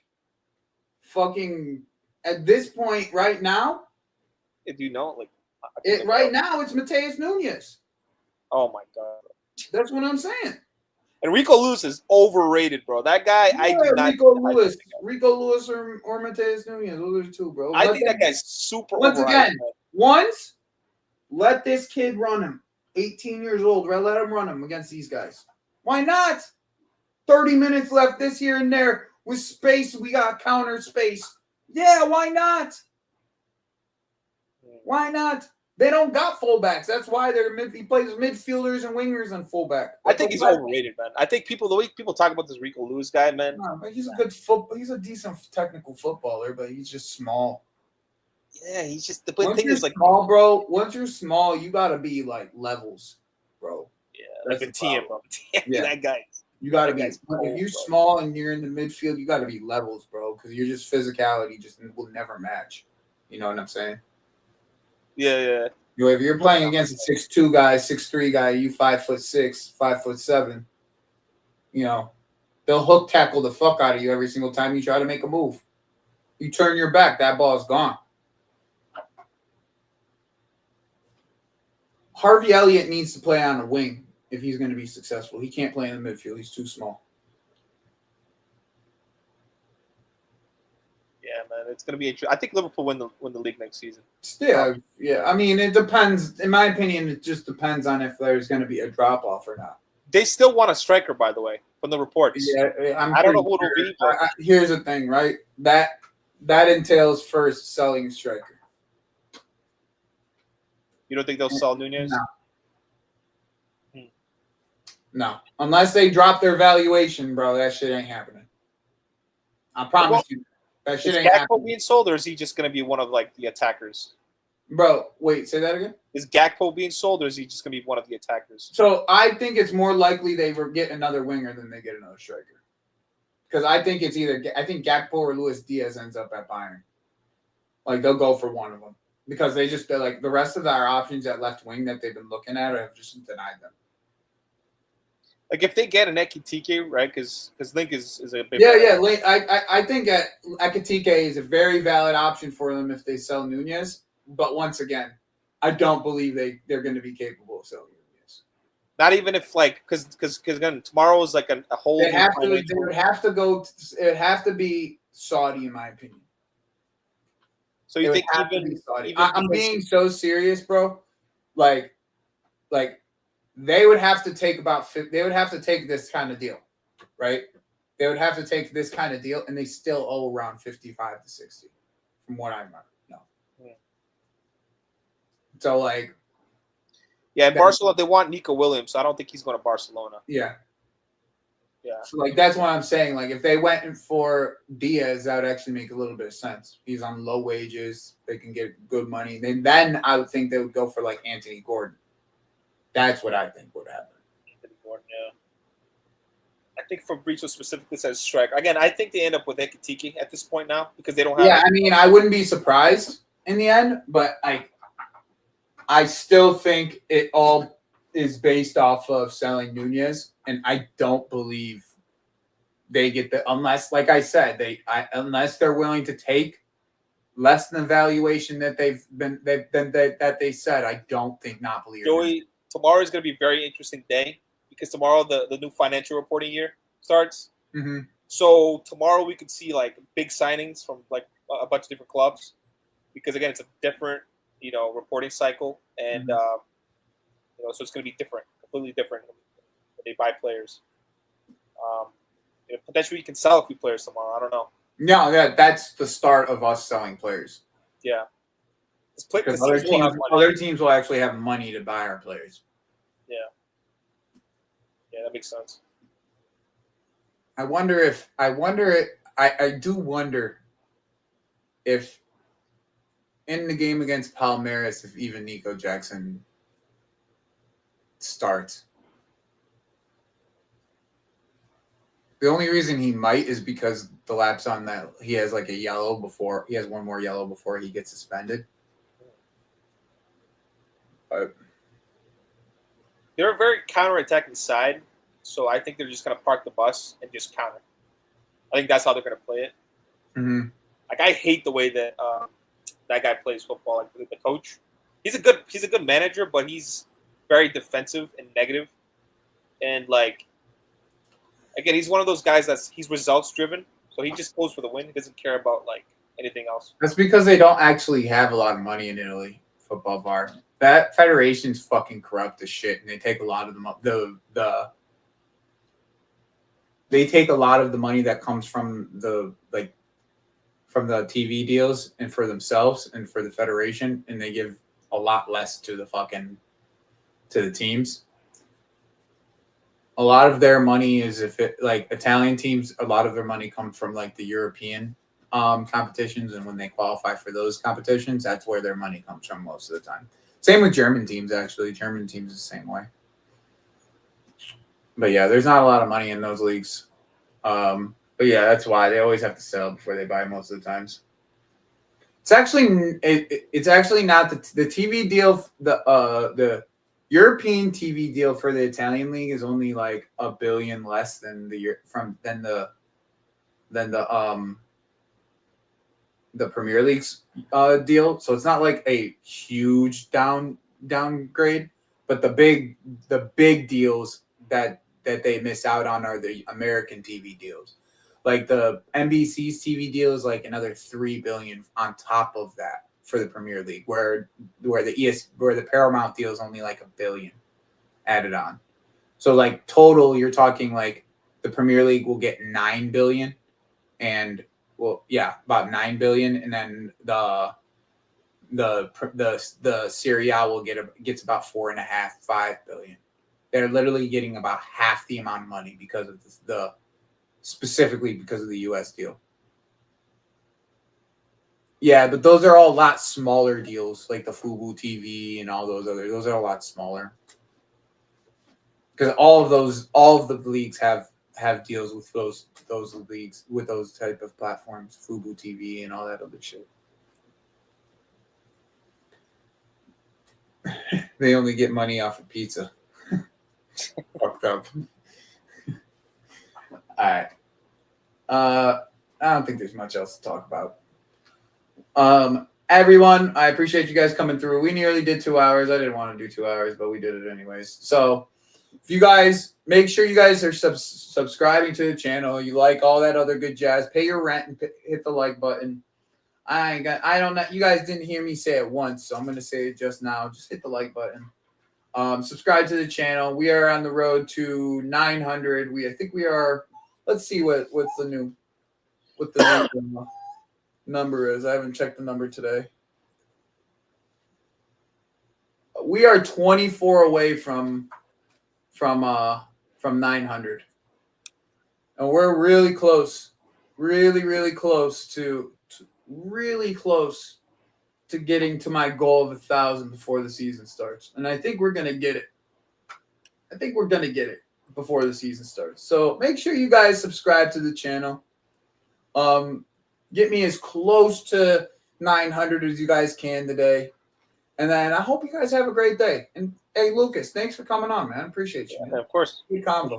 Fucking at this point, right now. Do you know? Like, right now, it's Mateus Nunes. Oh my God, that's what I'm saying. And Rico Lewis is overrated, bro. That guy, I do not. Rico Lewis or Mateus Nunes. Those are two, bro. I think that guy's super. Once again, let this kid run him. 18 years old. Let him run him against these guys. Why not? 30 minutes left this here and there with space. We got counter space. Yeah, why not? Why not? They don't got fullbacks. That's why he plays midfielders and wingers and fullback. I think he's overrated, man. I think the way people talk about this Rico Lewis guy, man. No, but he's a good he's a decent technical footballer, but he's just small. Yeah, he's just the thing is like small, bro. Once you're small, you gotta be like levels, bro. Yeah, like the team, bro. Yeah, that guy. You gotta be. If you're small and you're in the midfield, you gotta be levels, bro. Because you're just physicality just will never match. You know what I'm saying? Yeah. If you're playing against a 6'2" guy, 6'3" guy, you 5'6", 5'7", they'll hook tackle the fuck out of you every single time you try to make a move. You turn your back, that ball's gone. Harvey Elliott needs to play on a wing if he's going to be successful. He can't play in the midfield. He's too small. Yeah, man, it's going to be interesting. I think Liverpool win the league next season. Still, yeah. I mean, it depends. In my opinion, it just depends on if there's going to be a drop-off or not. They still want a striker, by the way, from the reports. Yeah, I don't know who it'll be. But here's the thing, right? That entails first selling a striker. You don't think they'll sell Nunez? No. No. Unless they drop their valuation, bro, that shit ain't happening. I promise you. That shit ain't happening. Is Gakpo being sold, or is he just going to be one of, like, the attackers? Bro, wait, say that again? Is Gakpo being sold, or is he just going to be one of the attackers? So I think it's more likely they get another winger than they get another striker. Because I think it's I think Gakpo or Luis Diaz ends up at Bayern. Like, they'll go for one of them. Because they're like, the rest of our options at left wing that they've been looking at have just denied them. Like, if they get an Ekitike, right? Because Link is a big. Yeah. Link, I think Ekitike is a very valid option for them if they sell Nunez. But once again, I don't believe they're going to be capable of selling Nunez. Not even if, like, because again, tomorrow is like a whole. It would have to be Saudi, in my opinion. So you think even I'm being so serious, bro. Like they would have to take this kind of deal, right? They would have to take this kind of deal, and they still owe around 55 to 60, from what I know. So like, yeah, in Barcelona they want Nico Williams. So I don't think he's going to Barcelona. Yeah. So like that's what I'm saying. Like if they went in for Diaz, that would actually make a little bit of sense. He's on low wages. They can get good money. Then I would think they would go for like Anthony Gordon. That's what I think would happen. Anthony Gordon, yeah. I think Fabrizio specifically says striker. Again, I think they end up with Ekitike at this point now because they don't have. Yeah, I mean, I wouldn't be surprised in the end, but I still think it all is based off of selling Nunez, and I don't believe they get unless, like I said, unless they're willing to take less than the valuation that they said. I don't think Napoli. Joey, tomorrow is going to be a very interesting day because tomorrow the new financial reporting year starts. Mm-hmm. So tomorrow we could see like big signings from like a bunch of different clubs because again it's a different reporting cycle and so it's going to be different, completely different when they buy players. Potentially you can sell a few players tomorrow. I don't know. No, that's the start of us selling players. Yeah. Because other teams will actually have money to buy our players. Yeah. Yeah, that makes sense. I do wonder if in the game against Palmeiras, if even Nico Jackson starts. The only reason he might is because the lapse on that he has like a yellow before he has one more yellow before he gets suspended. But they're a very counterattacking side, so I think they're just going to park the bus and just counter. I think that's how they're going to play it. Mm-hmm. Like I hate the way that that guy plays football. Like the coach, he's a good manager, but he's very defensive and negative. And like again, he's one of those guys he's results driven, so he just goes for the win. He doesn't care about like anything else. That's because they don't actually have a lot of money in Italy. Football bar. That federation's fucking corrupt as shit, and they take a lot of them up. they take a lot of the money that comes from the TV deals and for themselves and for the federation, and they give a lot less to the teams. A lot of their money is Italian teams. A lot of their money comes from like the European competitions, and when they qualify for those competitions, that's where their money comes from most of the time. Same with German teams, actually. German teams the same way. But yeah, there's not a lot of money in those leagues. But yeah, that's why they always have to sell before they buy most of the times. It's actually not the TV deal. The European TV deal for the Italian league is only like $1 billion less than the Premier League's deal. So it's not like a huge downgrade, but the big deals that they miss out on are the American TV deals. Like the NBC's TV deal is like another $3 billion on top of that for the Premier League, where the Paramount deal is only like $1 billion added on. So like total, you're talking like the Premier League will get $9 billion, and about $9 billion, and then the Serie A gets about $4.5-5 billion. They're literally getting about half the amount of money because of specifically because of the U.S. deal. Yeah, but those are all a lot smaller deals, like the Fubo TV and all those others. Those are a lot smaller because all of the leagues have deals with those leagues with those type of platforms, Fubo TV and all that other shit. They only get money off of pizza. Fucked up. All right. I don't think there's much else to talk about. Everyone, I appreciate you guys coming through. We nearly did 2 hours. I didn't want to do 2 hours, but we did it anyways. So if you guys make sure you guys are subscribing to the channel, you like all that other good jazz, pay your rent and hit the like button. I don't know. You guys didn't hear me say it once, so I'm going to say it just now. Just hit the like button. Subscribe to the channel. We are on the road to 900. I think we are. Let's see what the new number is. I haven't checked the number today. We are 24 away from 900, and we're really close, really close to getting to my goal of 1,000 before the season starts. And I think we're gonna get it. Before the season starts. So make sure you guys subscribe to the channel. Get me as close to 900 as you guys can today. And then I hope you guys have a great day. And hey, Lucas, thanks for coming on, man. Appreciate you. Yeah, of course. Good combo.